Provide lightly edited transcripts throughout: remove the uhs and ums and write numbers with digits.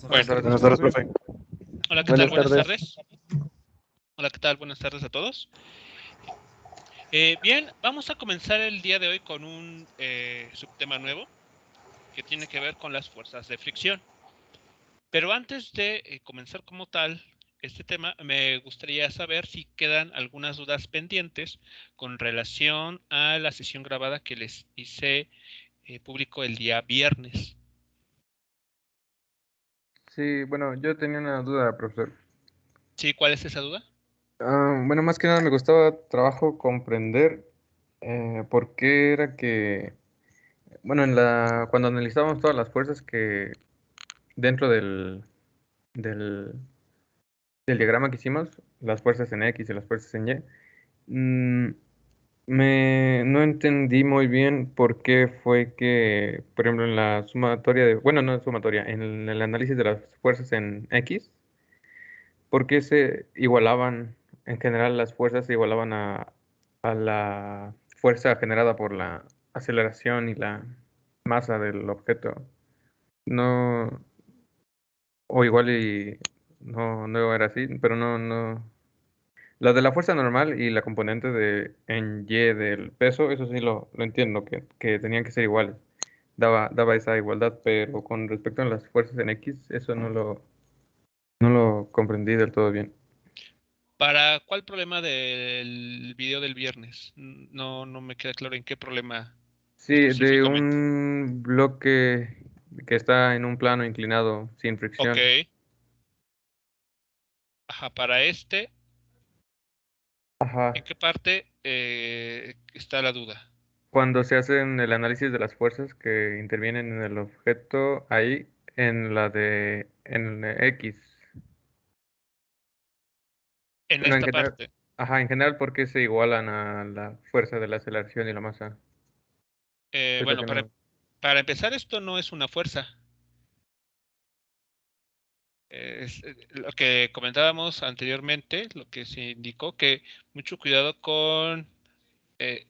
Buenas Bueno, tardes, profe. hola, ¿qué tal? Buenas Buenas tardes. tardes. Hola, ¿qué tal? Buenas tardes a todos. Bien, vamos a comenzar el día de hoy con un subtema nuevo que tiene que ver con las fuerzas de fricción. Pero antes de comenzar como tal este tema, me gustaría saber si quedan algunas dudas pendientes con relación a la sesión grabada que les hice público el día viernes. Sí, bueno, yo tenía una duda, profesor. ¿Sí? ¿Cuál es esa duda? Bueno, más que nada me costaba trabajo comprender por qué era que, bueno, cuando analizábamos todas las fuerzas que dentro del, del diagrama que hicimos, las fuerzas en X y las fuerzas en Y, mm, no entendí muy bien por qué fue que, por ejemplo, en la sumatoria bueno, no en sumatoria, en el análisis de las fuerzas en X, ¿por qué se igualaban, en general las fuerzas se igualaban a la fuerza generada por la aceleración y la masa del objeto? No, o igual y no era así, pero no. La de la fuerza normal y la componente en Y del peso, eso sí lo entiendo, que tenían que ser iguales. Daba esa igualdad, pero con respecto a las fuerzas en X, eso no lo comprendí del todo bien. ¿Para cuál problema del video del viernes? No me queda claro en qué problema Sí, de específicamente. un bloque que está en un plano inclinado sin Ok. fricción. Ajá, para este, ¿en Ajá. qué parte está la duda? Cuando se hace el análisis de las fuerzas que intervienen en el objeto, ahí en X. En Bueno, en esta general, parte. ajá, en general, ¿por qué se igualan a la fuerza de la aceleración y la masa? Es lo Bueno, que no. para empezar, esto no es una fuerza. Es lo que comentábamos anteriormente, lo que se indicó que mucho cuidado con eh,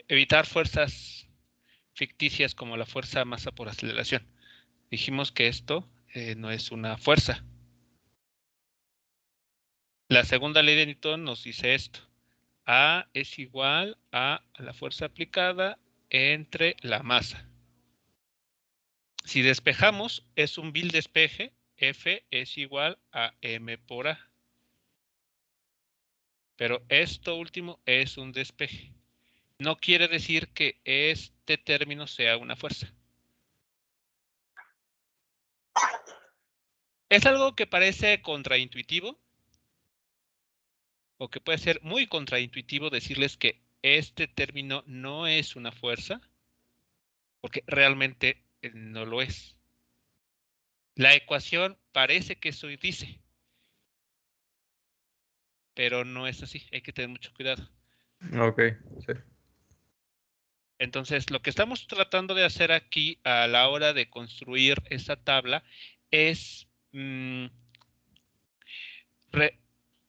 evitar fuerzas ficticias como la fuerza masa por aceleración. Dijimos que esto no es una fuerza. La segunda ley de Newton nos dice esto. A es igual a la fuerza aplicada entre la masa. Si despejamos, es un vil despeje. F es igual a m por A. Pero esto último es un despeje. No quiere decir que este término sea una fuerza. Es algo que parece contraintuitivo, o que puede ser muy contraintuitivo decirles que este término no es una fuerza, porque realmente no lo es. La ecuación parece que eso dice, pero no es así. Hay que tener mucho cuidado. Ok, sí. Entonces, lo que estamos tratando de hacer aquí a la hora de construir esa tabla es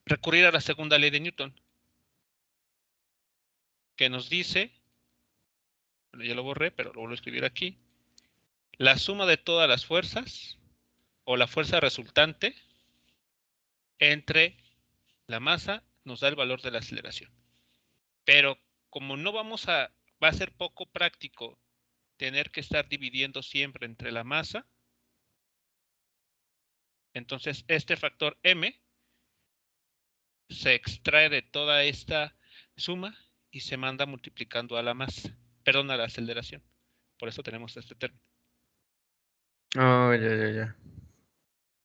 recurrir a la segunda ley de Newton, que nos dice, bueno, ya lo borré, pero lo vuelvo a escribir aquí, la suma de todas las fuerzas o la fuerza resultante entre la masa nos da el valor de la aceleración. Pero como va a ser poco práctico tener que estar dividiendo siempre entre la masa, entonces este factor m se extrae de toda esta suma y se manda multiplicando a la masa, perdón, a la aceleración. Por eso tenemos este término. Oh, ya.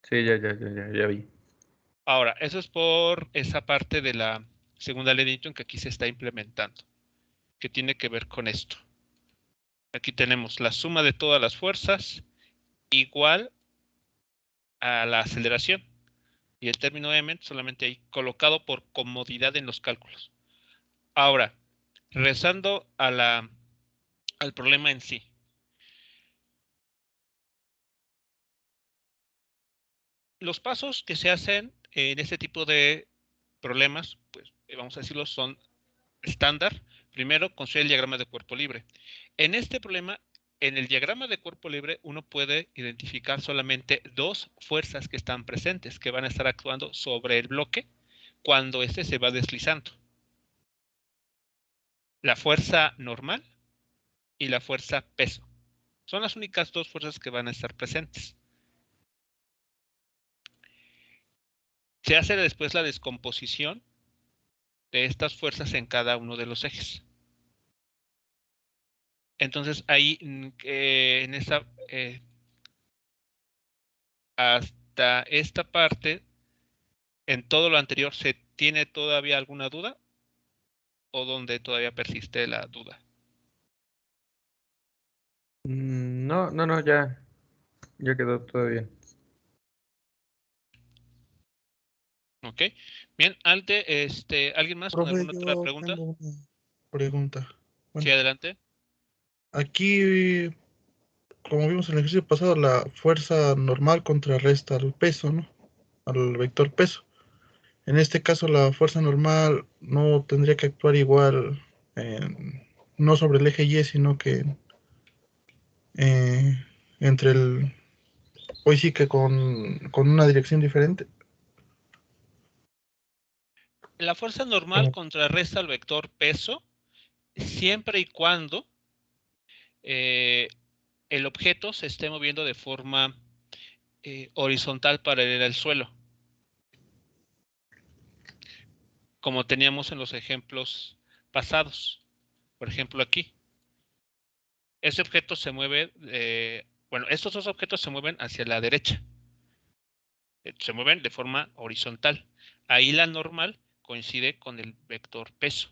Sí, ya vi. Ahora, eso es por esa parte de la segunda ley de Newton que aquí se está implementando, que tiene que ver con esto. Aquí tenemos la suma de todas las fuerzas igual a la aceleración. Y el término m solamente ahí colocado por comodidad en los cálculos. Ahora, regresando al problema en sí. Los pasos que se hacen en este tipo de problemas, pues vamos a decirlo, son estándar. Primero, construir el diagrama de cuerpo libre. En este problema en el diagrama de cuerpo libre uno puede identificar solamente dos fuerzas que están presentes, que van a estar actuando sobre el bloque cuando éste se va deslizando. La fuerza normal y la fuerza peso. Son las únicas dos fuerzas que van a estar presentes. Se hace después la descomposición de estas fuerzas en cada uno de los ejes. Entonces ahí en esa hasta esta parte, en todo lo anterior, ¿se tiene todavía alguna duda o donde todavía persiste la duda? No, no, no, ya quedó todo bien. ¿Ok? Bien, ¿alguien más con Profe, alguna otra yo pregunta? tengo una pregunta. Sí, Bueno, adelante. aquí, como vimos en el ejercicio pasado, la fuerza normal contrarresta al peso, ¿no? Al vector peso. En este caso, la fuerza normal no tendría que actuar igual, no sobre el eje Y, sino que eh, entre el... Hoy sí que con una dirección diferente. La fuerza normal Como, contrarresta al vector peso siempre y cuando eh, el objeto se esté moviendo de forma horizontal paralela al suelo, como teníamos en los ejemplos pasados. Por ejemplo, aquí. Ese objeto se mueve, bueno, estos dos objetos se mueven hacia la derecha. Se mueven de forma horizontal. Ahí la normal coincide con el vector peso.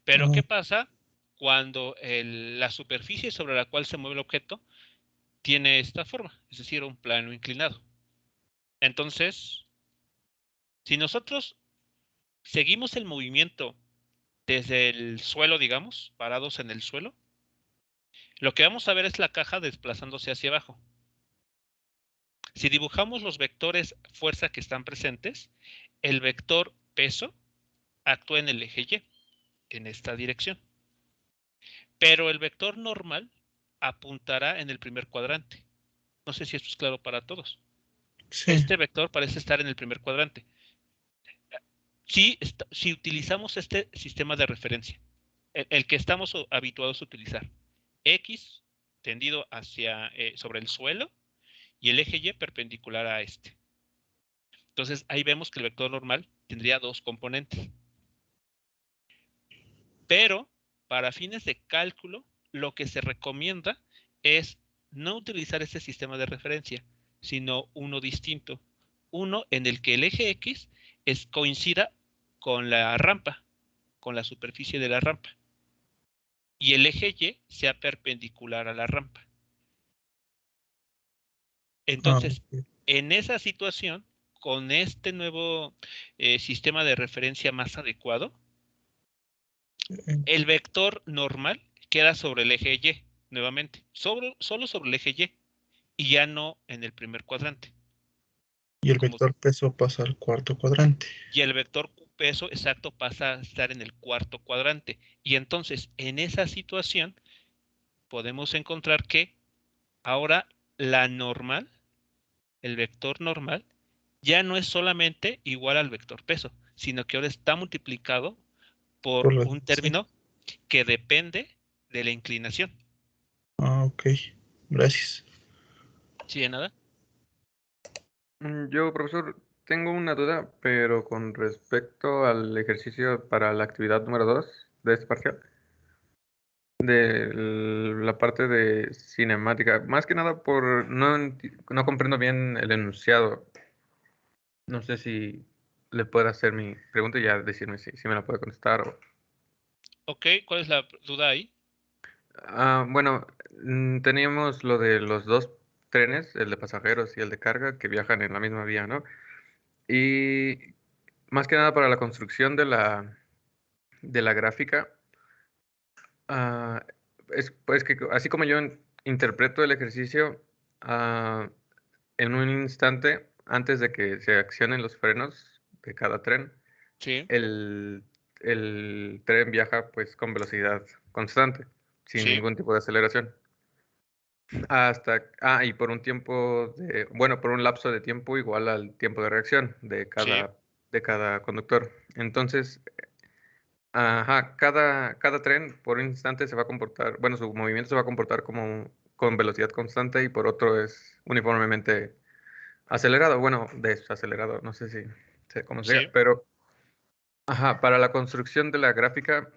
Pero ¿qué ah, pasa cuando la superficie sobre la cual se mueve el objeto tiene esta forma? Es decir, un plano inclinado. Entonces, si nosotros seguimos el movimiento desde el suelo, digamos, parados en el suelo, lo que vamos a ver es la caja desplazándose hacia abajo. Si dibujamos los vectores fuerza que están presentes, el vector peso actúa en el eje Y, en esta dirección. Pero el vector normal apuntará en el primer cuadrante. No sé si esto es claro para todos. sí. Este vector parece estar en el primer cuadrante. Si utilizamos este sistema de referencia, el que estamos habituados a utilizar, X tendido hacia sobre el suelo y el eje Y perpendicular a este. Entonces ahí vemos que el vector normal tendría dos componentes. Pero para fines de cálculo, lo que se recomienda es no utilizar este sistema de referencia, sino uno distinto. Uno en el que el eje X coincida con la rampa, con la superficie de la rampa, y el eje Y sea perpendicular a la rampa. Ah, Entonces, ok. en esa situación, con este nuevo sistema de referencia más adecuado, el vector normal queda sobre el eje Y, nuevamente, solo sobre el eje y ya no en el primer cuadrante. Y el Como, vector peso pasa al cuarto cuadrante. y el vector peso exacto pasa a estar en el cuarto cuadrante. Y entonces, en esa situación, podemos encontrar que ahora la normal, el vector normal, ya no es solamente igual al vector peso, sino que ahora está multiplicado Por por la un dirección. término que depende de la inclinación. Ah, ok. Gracias. ¿Sí de nada? Yo, profesor, tengo una duda, pero con respecto al ejercicio para la actividad número 2 de este parcial, de la parte de cinemática, más que nada por no comprendo bien el enunciado. No sé si le puedo hacer mi pregunta y ya decirme si me la puede contestar o... Ok, ¿cuál es la duda ahí? Bueno, teníamos lo de los dos trenes, el de pasajeros y el de carga, que viajan en la misma vía, ¿no? Y más que nada para la construcción de la gráfica, ah, es pues que así como yo interpreto el ejercicio, ah, en un instante antes de que se accionen los frenos de cada tren, Sí, el, el tren viaja pues con velocidad constante, sin sí. ningún tipo de aceleración. Y por un tiempo por un lapso de tiempo igual al tiempo de reacción Sí, de cada conductor. Entonces, cada tren por un instante se va a comportar, bueno, su movimiento se va a comportar como con velocidad constante y por otro es uniformemente acelerado, bueno, desacelerado, no sé si sé cómo se diga, sí. pero para la construcción de la gráfica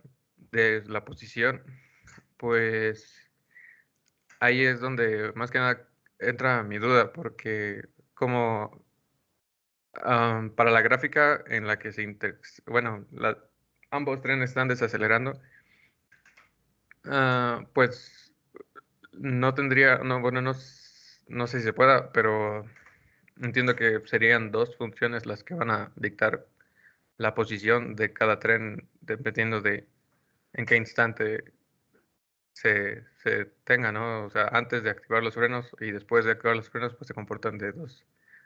de la posición, pues ahí es donde más que nada entra mi duda, porque como para la gráfica en la que ambos trenes están desacelerando, pues no tendría, no, bueno, no sé si se pueda, pero entiendo que serían dos funciones las que van a dictar la posición de cada tren dependiendo de en qué instante se tenga, ¿no? O sea, antes de activar los frenos y después de activar los frenos, pues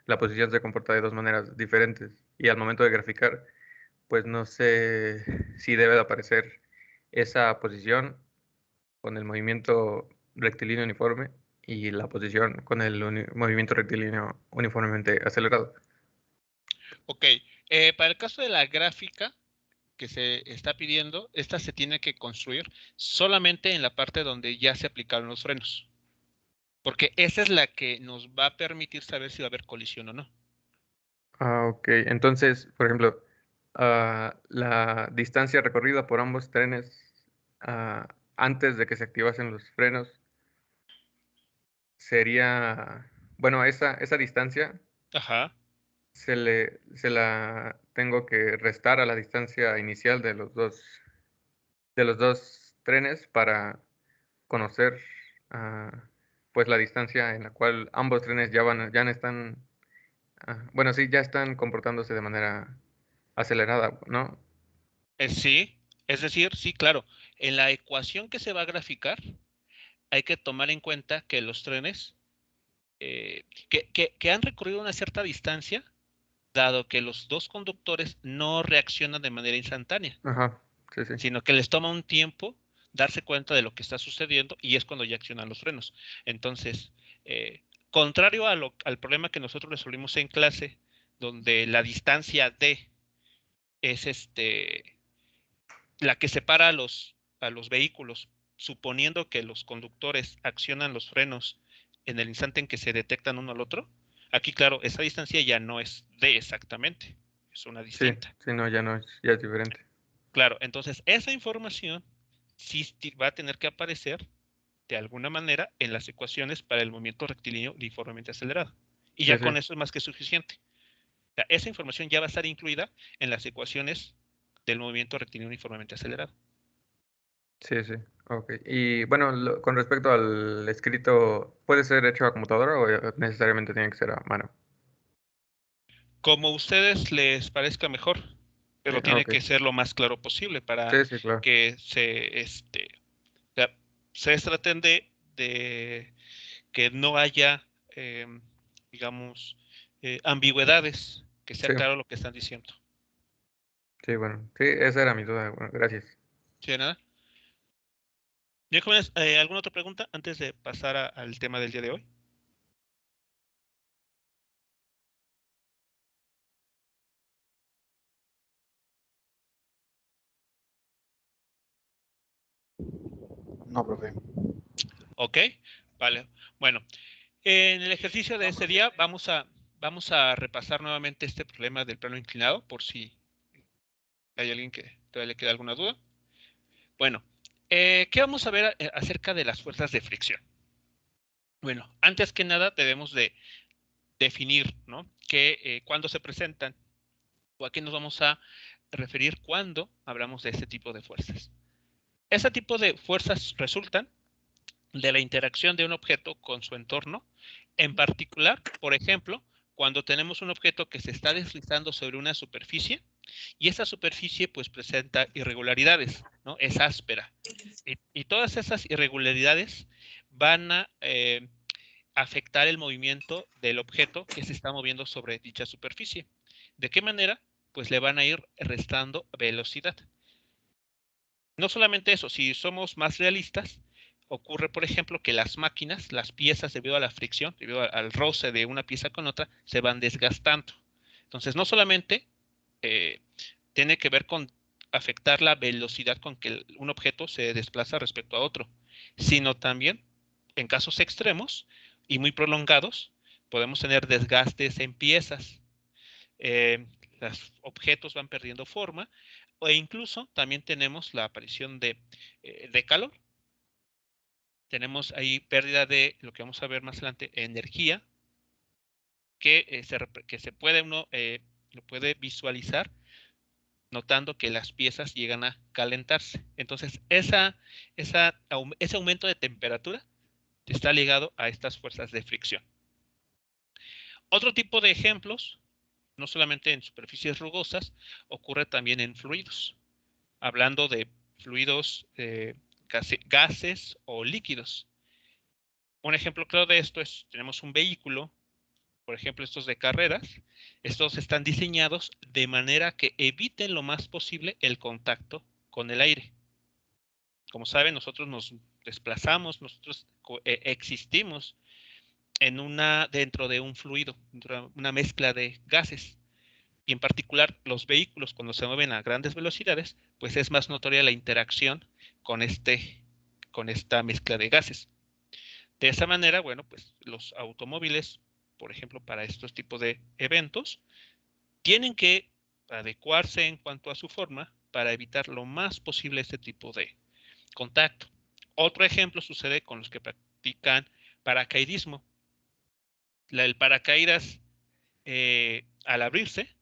la posición se comporta de dos maneras diferentes. Y al momento de graficar, pues no sé si debe de aparecer esa posición con el movimiento rectilíneo uniforme y la posición con el movimiento rectilíneo uniformemente acelerado. Ok. Para el caso de la gráfica que se está pidiendo, esta se tiene que construir solamente en la parte donde ya se aplicaron los frenos. Porque esa es la que nos va a permitir saber si va a haber colisión o no. Ok. Entonces, por ejemplo, la distancia recorrida por ambos trenes antes de que se activasen los frenos sería, bueno, esa distancia Ajá. se la tengo que restar a la distancia inicial de los dos trenes para conocer, pues la distancia en la cual ambos trenes ya no están, bueno, sí, ya están comportándose de manera acelerada, ¿no? Sí, es decir, sí, claro. En la ecuación que se va a graficar, hay que tomar en cuenta que los trenes que han recorrido una cierta distancia, dado que los dos conductores no reaccionan de manera instantánea, Ajá, sí, sí, sino que les toma un tiempo darse cuenta de lo que está sucediendo y es cuando ya accionan los frenos. Entonces, contrario al problema que nosotros resolvimos en clase, donde la distancia D es la que separa a los vehículos, suponiendo que los conductores accionan los frenos en el instante en que se detectan uno al otro, aquí, claro, esa distancia ya no es D exactamente, es una sí, distinta. sí, no, ya es diferente. Claro, entonces esa información sí va a tener que aparecer de alguna manera en las ecuaciones para el movimiento rectilíneo uniformemente acelerado. Y Sí, ya sí, con eso es más que suficiente. O sea, esa información ya va a estar incluida en las ecuaciones del movimiento rectilíneo uniformemente acelerado. sí, sí, ok. Y bueno, con respecto al escrito, ¿puede ser hecho a computadora o necesariamente tiene que ser a mano? Como a ustedes les parezca mejor, Sí, pero tiene ok. que ser lo más claro posible para Sí, sí, claro. que o sea, se traten de que no haya, digamos, ambigüedades, que sea Sí, claro lo que están diciendo. sí, bueno, sí, esa era mi duda. Bueno, gracias. ¿Sí, de nada? Bien, jóvenes, ¿alguna otra pregunta antes de pasar al tema del día de hoy? No, profe. Ok, vale. Bueno, en el ejercicio de ese día vamos a repasar nuevamente este problema del plano inclinado, por si hay alguien que todavía le queda alguna duda. Bueno, ¿qué vamos a ver acerca de las fuerzas de fricción? Bueno, antes que nada debemos de definir, ¿no? Cuándo se presentan o a qué nos vamos a referir cuando hablamos de este tipo de fuerzas. Este tipo de fuerzas resultan de la interacción de un objeto con su entorno, en particular, por ejemplo, cuando tenemos un objeto que se está deslizando sobre una superficie y esa superficie pues presenta irregularidades, ¿no? Es áspera. Y todas esas irregularidades van a afectar el movimiento del objeto que se está moviendo sobre dicha superficie. ¿De qué manera? Pues le van a ir restando velocidad. No solamente eso, si somos más realistas, ocurre, por ejemplo, que las máquinas, las piezas, debido a la fricción, debido al roce de una pieza con otra, se van desgastando. Entonces, no solamente tiene que ver con afectar la velocidad con que un objeto se desplaza respecto a otro, sino también, en casos extremos y muy prolongados, podemos tener desgastes en piezas. Los objetos van perdiendo forma, e incluso también tenemos la aparición de calor. Tenemos ahí pérdida de lo que vamos a ver más adelante, energía, que se puede uno lo puede visualizar notando que las piezas llegan a calentarse. Entonces, ese aumento de temperatura está ligado a estas fuerzas de fricción. Otro tipo de ejemplos, no solamente en superficies rugosas, ocurre también en fluidos. Hablando de fluidos, gases o líquidos. Un ejemplo claro de esto es, tenemos un vehículo, por ejemplo, estos de carreras. Estos están diseñados de manera que eviten lo más posible el contacto con el aire. Como saben, nosotros nos desplazamos, nosotros existimos dentro de un fluido, una mezcla de gases. Y en particular, los vehículos, cuando se mueven a grandes velocidades, pues es más notoria la interacción con esta mezcla de gases. De esa manera, bueno, pues los automóviles, por ejemplo, para estos tipos de eventos, tienen que adecuarse en cuanto a su forma para evitar lo más posible este tipo de contacto. Otro ejemplo sucede con los que practican paracaidismo. El paracaídas, al abrirse,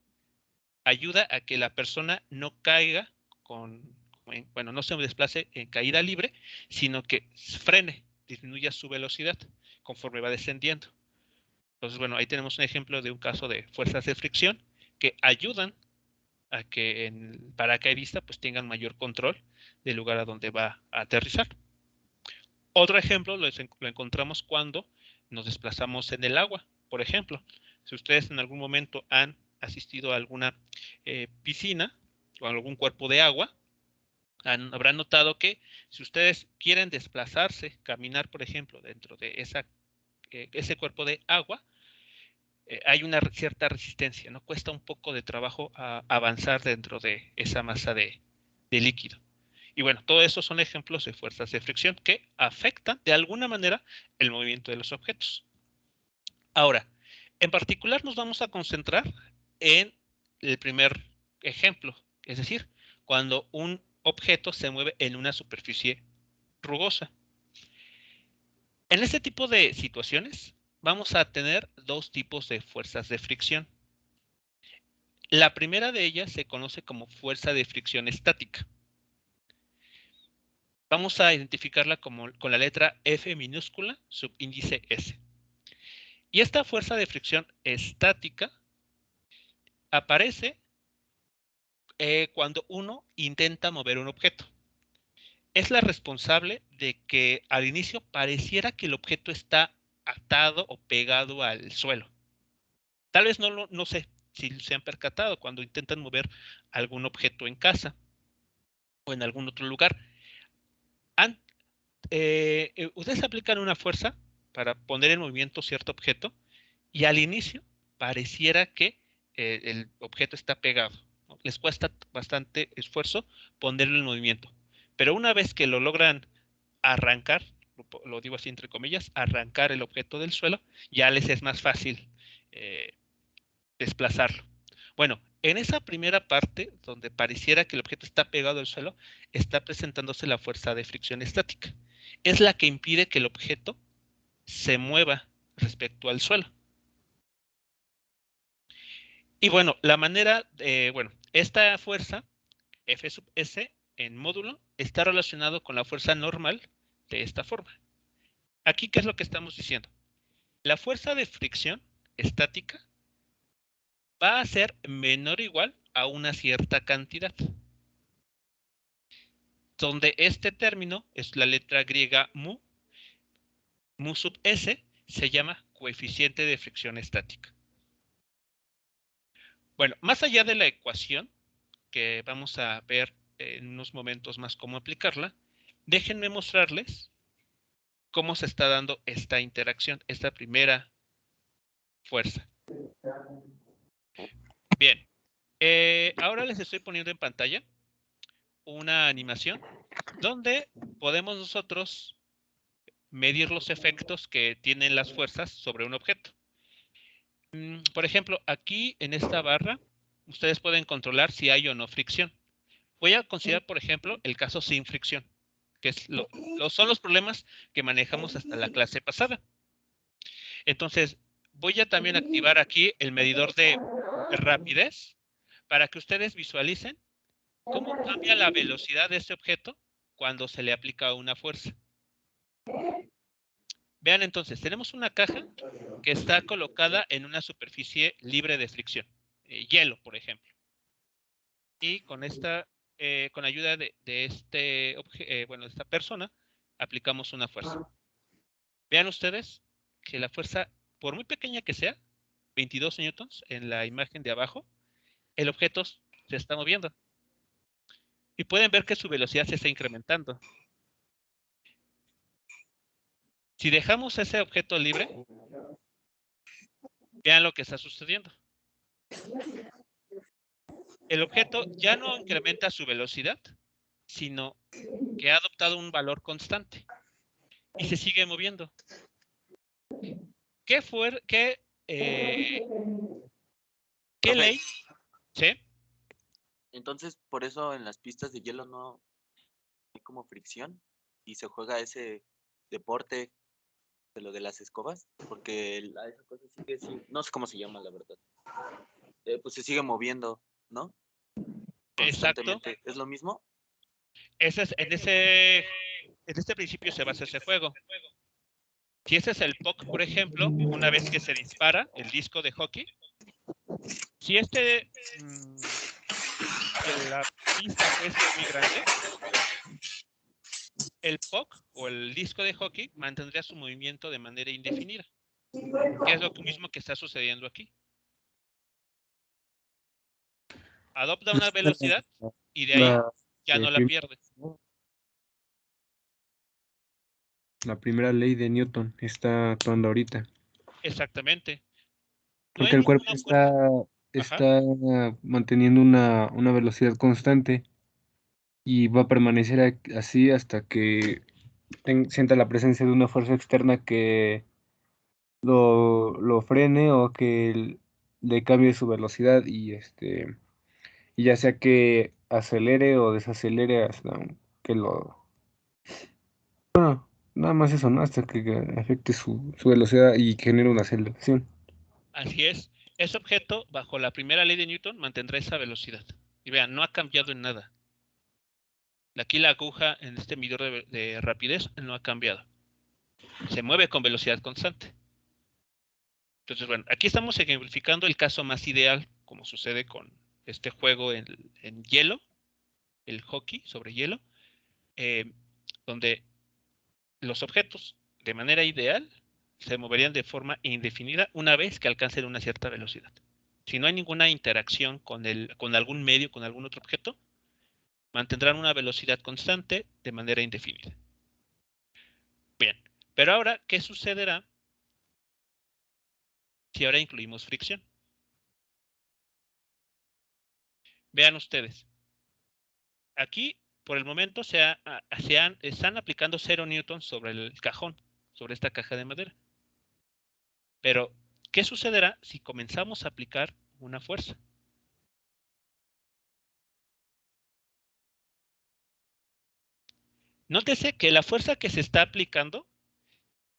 ayuda a que la persona no caiga no se desplace en caída libre, sino que frene, disminuya su velocidad conforme va descendiendo. Entonces, bueno, ahí tenemos un ejemplo de un caso de fuerzas de fricción que ayudan a que el paracaidista pues tenga mayor control del lugar a donde va a aterrizar. Otro ejemplo lo encontramos cuando nos desplazamos en el agua. Por ejemplo, si ustedes en algún momento han asistido a alguna piscina o a algún cuerpo de agua, habrán notado que si ustedes quieren desplazarse, caminar, por ejemplo, dentro de ese cuerpo de agua, hay una cierta resistencia, ¿no? Cuesta un poco de trabajo avanzar dentro de esa masa de líquido. Y bueno, todo eso son ejemplos de fuerzas de fricción que afectan de alguna manera el movimiento de los objetos. Ahora, en particular nos vamos a concentrar en el primer ejemplo, es decir, cuando un objeto se mueve en una superficie rugosa. En este tipo de situaciones vamos a tener dos tipos de fuerzas de fricción. La primera de ellas se conoce como fuerza de fricción estática. Vamos a identificarla con la letra F minúscula, subíndice S. Y esta fuerza de fricción estática aparece cuando uno intenta mover un objeto. Es la responsable de que al inicio pareciera que el objeto está atado o pegado al suelo. Tal vez no sé si se han percatado cuando intentan mover algún objeto en casa o en algún otro lugar. Ustedes aplican una fuerza para poner en movimiento cierto objeto y al inicio pareciera que el objeto está pegado, ¿no? Les cuesta bastante esfuerzo ponerlo en movimiento. Pero una vez que lo logran arrancar, lo digo así entre comillas, arrancar el objeto del suelo, ya les es más fácil desplazarlo. Bueno, en esa primera parte, donde pareciera que el objeto está pegado al suelo, está presentándose la fuerza de fricción estática. Es la que impide que el objeto se mueva respecto al suelo. Y bueno, esta fuerza, F sub S, en módulo, está relacionado con la fuerza normal de esta forma. Aquí, ¿qué es lo que estamos diciendo? La fuerza de fricción estática va a ser menor o igual a una cierta cantidad, donde este término es la letra griega mu sub S, se llama coeficiente de fricción estática. Bueno, más allá de la ecuación, que vamos a ver en unos momentos más cómo aplicarla, déjenme mostrarles cómo se está dando esta interacción, esta primera fuerza. Bien, ahora les estoy poniendo en pantalla una animación donde podemos nosotros medir los efectos que tienen las fuerzas sobre un objeto. Por ejemplo, aquí en esta barra, ustedes pueden controlar si hay o no fricción. Voy a considerar, por ejemplo, el caso sin fricción, que es son los problemas que manejamos hasta la clase pasada. Entonces, voy a también activar aquí el medidor de rapidez para que ustedes visualicen cómo cambia la velocidad de este objeto cuando se le aplica una fuerza. Vean entonces, tenemos una caja que está colocada en una superficie libre de fricción, hielo, por ejemplo. Y con con ayuda de esta persona, aplicamos una fuerza. Vean ustedes que la fuerza, por muy pequeña que sea, 22 newtons en la imagen de abajo, el objeto se está moviendo. Y pueden ver que su velocidad se está incrementando. Si dejamos ese objeto libre, vean lo que está sucediendo. El objeto ya no incrementa su velocidad, sino que ha adoptado un valor constante y se sigue moviendo. ¿Qué Profe, ley? ¿Sí? entonces por eso en las pistas de hielo no hay como fricción y se juega ese deporte de lo de las escobas, porque esa cosa sigue, no sé cómo se llama la verdad, pues se sigue moviendo, ¿no? Exacto. Constantemente. ¿Es lo mismo? En este principio se basa ese juego. Si ese es el puck, por ejemplo, una vez que se dispara el disco de hockey, si la pista fuese muy grande, el puck o el disco de hockey mantendría su movimiento de manera indefinida, que es lo mismo que está sucediendo aquí. Adopta una velocidad y de ahí ya no la pierde. La primera ley de Newton está actuando ahorita. Exactamente. No Porque hay el cuerpo ninguna está manteniendo una velocidad constante y va a permanecer así hasta que sienta la presencia de una fuerza externa que lo frene o que le cambie su velocidad y ya sea que acelere o desacelere hasta que nada más eso, ¿no? Hasta que afecte su velocidad y genere una aceleración. Así es. Ese objeto, bajo la primera ley de Newton, mantendrá esa velocidad. Y vean, no ha cambiado en nada. Aquí la aguja en este medidor de rapidez no ha cambiado. Se mueve con velocidad constante. Entonces, bueno, aquí estamos ejemplificando el caso más ideal, como sucede con este juego en hielo, el hockey sobre hielo, donde los objetos, de manera ideal, se moverían de forma indefinida una vez que alcancen una cierta velocidad. Si no hay ninguna interacción con algún medio, con algún otro objeto, mantendrán una velocidad constante de manera indefinida. Bien, pero ahora, ¿qué sucederá si ahora incluimos fricción? Vean ustedes. Aquí, por el momento, están aplicando 0 newtons sobre el cajón, sobre esta caja de madera. Pero, ¿qué sucederá si comenzamos a aplicar una fuerza? Nótese que la fuerza que se está aplicando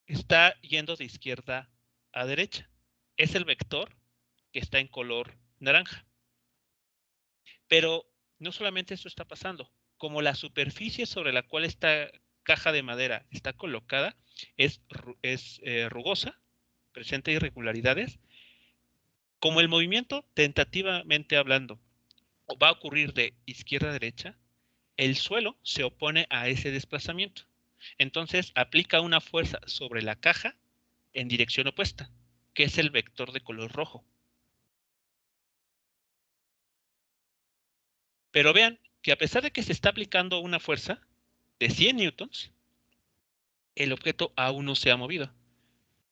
está yendo de izquierda a derecha. Es el vector que está en color naranja. Pero no solamente esto está pasando. Como la superficie sobre la cual esta caja de madera está colocada es rugosa, presenta irregularidades, como el movimiento, tentativamente hablando, va a ocurrir de izquierda a derecha, el suelo se opone a ese desplazamiento. Entonces aplica una fuerza sobre la caja en dirección opuesta, que es el vector de color rojo. Pero vean que a pesar de que se está aplicando una fuerza de 100 newtons, el objeto aún no se ha movido.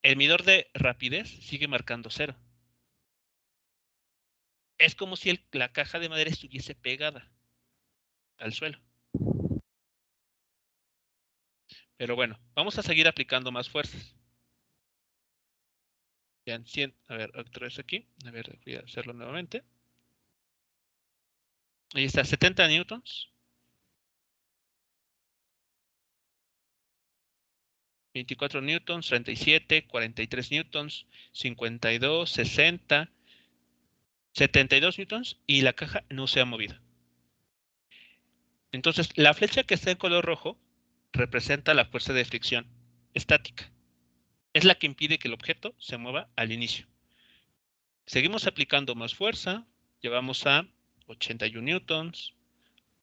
El medidor de rapidez sigue marcando 0. Es como si la caja de madera estuviese pegada al suelo. Pero bueno, vamos a seguir aplicando más fuerzas. Ya, a ver, otra vez aquí. A ver, voy a hacerlo nuevamente. Ahí está, 70 newtons. 24 newtons, 37, 43 newtons, 52, 60, 72 newtons y la caja no se ha movido. Entonces, la flecha que está en color rojo representa la fuerza de fricción estática. Es la que impide que el objeto se mueva al inicio. Seguimos aplicando más fuerza. Llevamos a 81 newtons,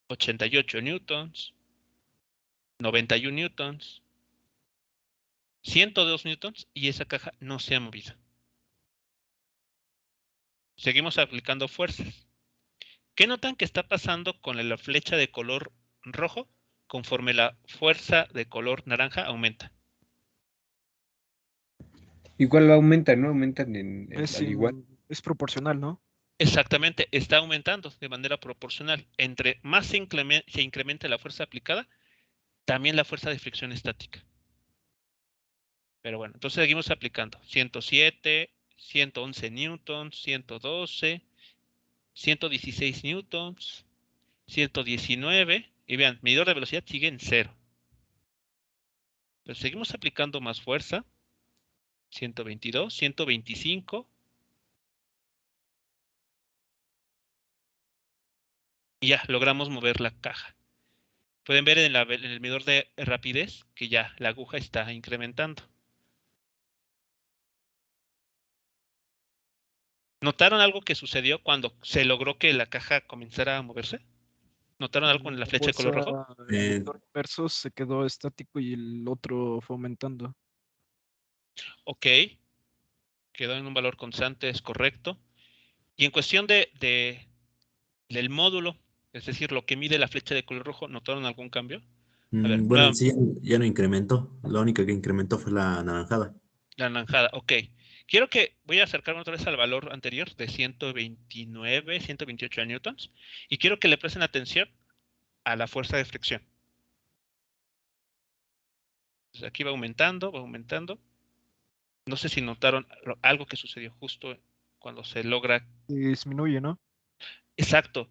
88 newtons, 91 newtons, 102 newtons y esa caja no se ha movido. Seguimos aplicando fuerzas. ¿Qué notan que está pasando con la flecha de color rojo conforme la fuerza de color naranja aumenta? Igual aumenta, ¿no? Aumentan al igual. Es proporcional, ¿no? Exactamente, está aumentando de manera proporcional. Entre más se incrementa la fuerza aplicada, también la fuerza de fricción estática. Pero bueno, entonces seguimos aplicando. 107, 111 newtons, 112, 116 newtons, 119. Y vean, medidor de velocidad sigue en 0. Pero seguimos aplicando más fuerza. 122, 125. Y ya, logramos mover la caja. Pueden ver en el medidor de rapidez que ya la aguja está incrementando. ¿Notaron algo que sucedió cuando se logró que la caja comenzara a moverse? ¿Notaron algo en la flecha de color rojo? El vector inverso se quedó estático y el otro fue aumentando. Ok. Quedó en un valor constante, es correcto. Y en cuestión del módulo, es decir, lo que mide la flecha de color rojo, ¿notaron algún cambio? A ver, Bueno, sí, ya no incrementó. La única que incrementó fue la naranjada. la naranjada, ok. Voy a acercarme otra vez al valor anterior de 129, 128 newtons. Y quiero que le presten atención a la fuerza de fricción. Entonces aquí va aumentando, va aumentando. No sé si notaron algo que sucedió justo cuando se logra. Y disminuye, ¿no? Exacto.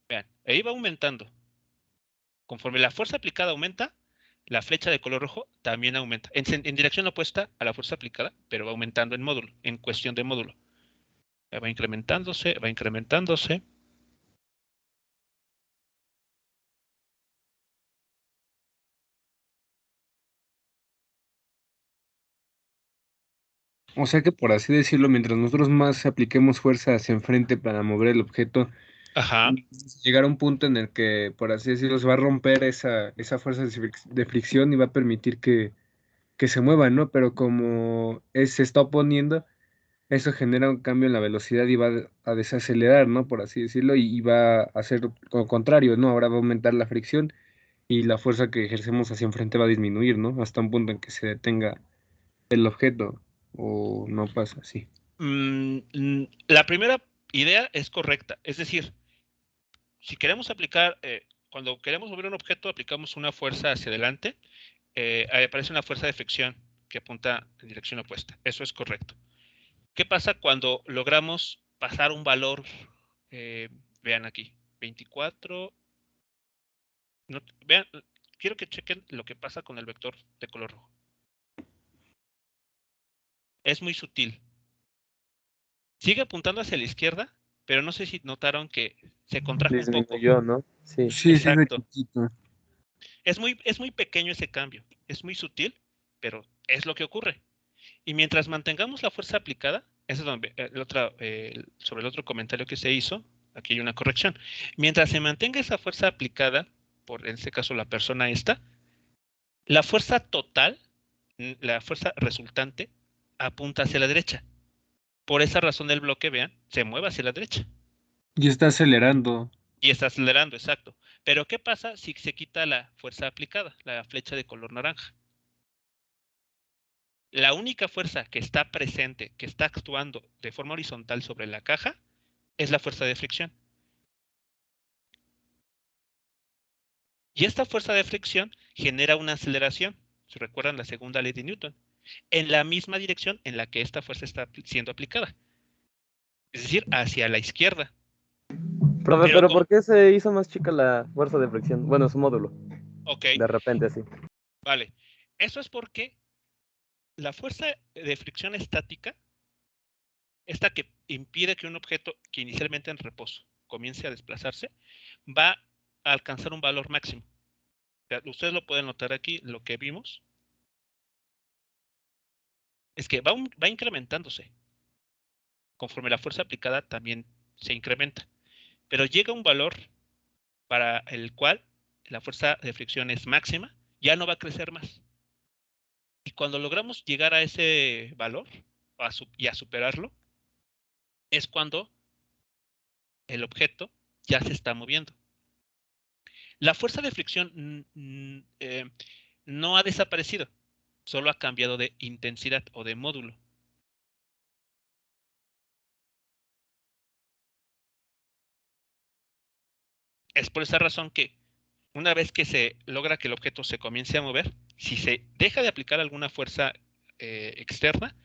Vean, ahí va aumentando. Conforme la fuerza aplicada aumenta, la flecha de color rojo también aumenta. En dirección opuesta a la fuerza aplicada, pero va aumentando en módulo, en cuestión de módulo. Va incrementándose, va incrementándose. O sea que por así decirlo, mientras nosotros más apliquemos fuerza hacia enfrente para mover el objeto, Ajá. llegar a un punto en el que, por así decirlo, se va a romper esa fuerza de fricción y va a permitir que se mueva, ¿no? Pero como se está oponiendo, eso genera un cambio en la velocidad y va a desacelerar, ¿no? Por así decirlo, y va a hacer lo contrario, ¿no? Ahora va a aumentar la fricción y la fuerza que ejercemos hacia enfrente va a disminuir, ¿no? Hasta un punto en que se detenga el objeto, o no pasa así. La primera idea es correcta. Es decir, si queremos aplicar, cuando queremos mover un objeto, aplicamos una fuerza hacia adelante, aparece una fuerza de fricción que apunta en dirección opuesta. Eso es correcto. ¿Qué pasa cuando logramos pasar un valor? Vean aquí, 24. Vean, quiero que chequen lo que pasa con el vector de color rojo. Es muy sutil. Sigue apuntando hacia la izquierda, pero no sé si notaron que se contrajo un poco. Disminuyó, ¿no? Sí. Sí, Exacto. sí, chiquito. Es muy pequeño ese cambio. Es muy sutil, pero es lo que ocurre. Y mientras mantengamos la fuerza aplicada, eso es donde sobre el otro comentario que se hizo, aquí hay una corrección. Mientras se mantenga esa fuerza aplicada, por en este caso la persona esta, la fuerza total, la fuerza resultante, apunta hacia la derecha. Por esa razón el bloque, vean, se mueve hacia la derecha. Y está acelerando. Y está acelerando, exacto. Pero ¿qué pasa si se quita la fuerza aplicada, la flecha de color naranja? La única fuerza que está presente, que está actuando de forma horizontal sobre la caja, es la fuerza de fricción. Y esta fuerza de fricción genera una aceleración, si recuerdan la segunda ley de Newton, en la misma dirección en la que esta fuerza está siendo aplicada. Es decir, hacia la izquierda. Profe, pero ¿por qué se hizo más chica la fuerza de fricción? Bueno, su módulo. Ok. De repente, así. Vale. Eso es porque la fuerza de fricción estática, esta que impide que un objeto que inicialmente en reposo comience a desplazarse, va a alcanzar un valor máximo. Ustedes lo pueden notar aquí, lo que vimos es que va incrementándose. Conforme la fuerza aplicada también se incrementa. Pero llega un valor para el cual la fuerza de fricción es máxima, ya no va a crecer más. Y cuando logramos llegar a ese valor y a superarlo, es cuando el objeto ya se está moviendo. La fuerza de fricción no ha desaparecido, solo ha cambiado de intensidad o de módulo. Es por esa razón que una vez que se logra que el objeto se comience a mover, si se deja de aplicar alguna fuerza externa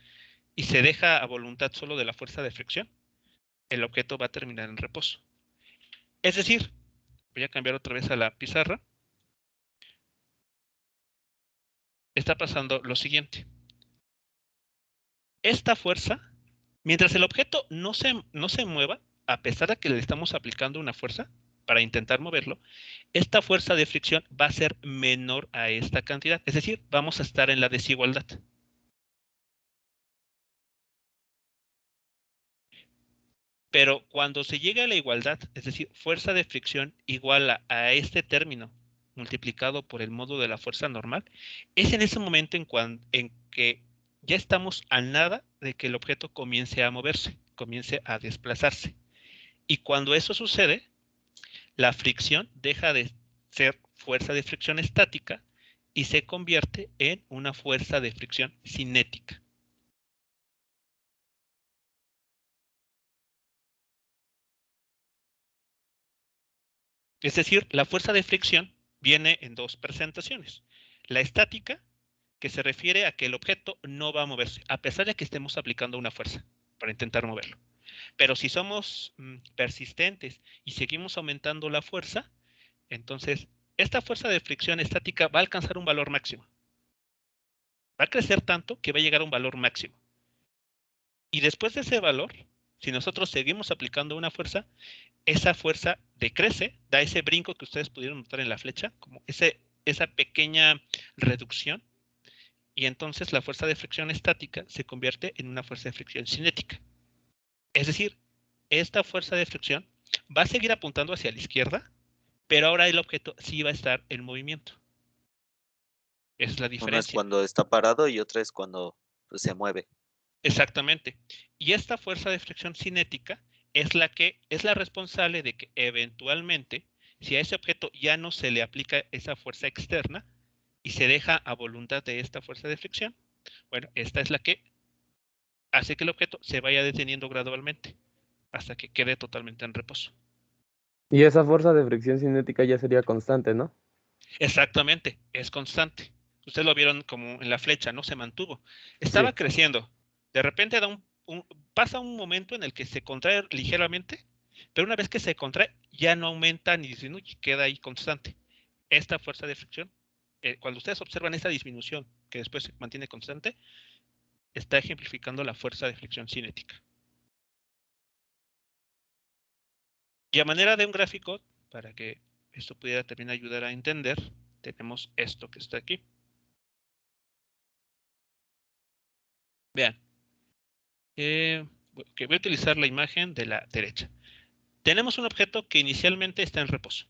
y se deja a voluntad solo de la fuerza de fricción, el objeto va a terminar en reposo. Es decir, voy a cambiar otra vez a la pizarra. Está pasando lo siguiente. Esta fuerza, mientras el objeto no se mueva, a pesar de que le estamos aplicando una fuerza para intentar moverlo, esta fuerza de fricción va a ser menor a esta cantidad. Es decir, vamos a estar en la desigualdad. Pero cuando se llega a la igualdad, es decir, fuerza de fricción igual a este término multiplicado por el módulo de la fuerza normal, es en ese momento en que ya estamos a nada de que el objeto comience a moverse, comience a desplazarse. Y cuando eso sucede, la fricción deja de ser fuerza de fricción estática y se convierte en una fuerza de fricción cinética. Es decir, la fuerza de fricción viene en dos presentaciones. La estática, que se refiere a que el objeto no va a moverse, a pesar de que estemos aplicando una fuerza para intentar moverlo. Pero si somos persistentes y seguimos aumentando la fuerza, entonces esta fuerza de fricción estática va a alcanzar un valor máximo. Va a crecer tanto que va a llegar a un valor máximo. Y después de ese valor, si nosotros seguimos aplicando una fuerza, esa fuerza decrece, da ese brinco que ustedes pudieron notar en la flecha, como esa pequeña reducción, y entonces la fuerza de fricción estática se convierte en una fuerza de fricción cinética. Es decir, esta fuerza de fricción va a seguir apuntando hacia la izquierda, pero ahora el objeto sí va a estar en movimiento. Esa es la diferencia. Una es cuando está parado y otra es cuando pues, se mueve. Exactamente. Y esta fuerza de fricción cinética es la responsable de que eventualmente, si a ese objeto ya no se le aplica esa fuerza externa y se deja a voluntad de esta fuerza de fricción, bueno, esta es la que hace que el objeto se vaya deteniendo gradualmente hasta que quede totalmente en reposo. Y esa fuerza de fricción cinética ya sería constante, ¿no? Exactamente, es constante. Ustedes lo vieron como en la flecha, ¿no? Se mantuvo. Estaba creciendo. De repente pasa un momento en el que se contrae ligeramente, pero una vez que se contrae, ya no aumenta ni disminuye, queda ahí constante. Esta fuerza de fricción, cuando ustedes observan esta disminución, que después se mantiene constante, está ejemplificando la fuerza de fricción cinética. Y a manera de un gráfico, para que esto pudiera también ayudar a entender, tenemos esto que está aquí. Vean. Voy a utilizar la imagen de la derecha. Tenemos un objeto que inicialmente está en reposo.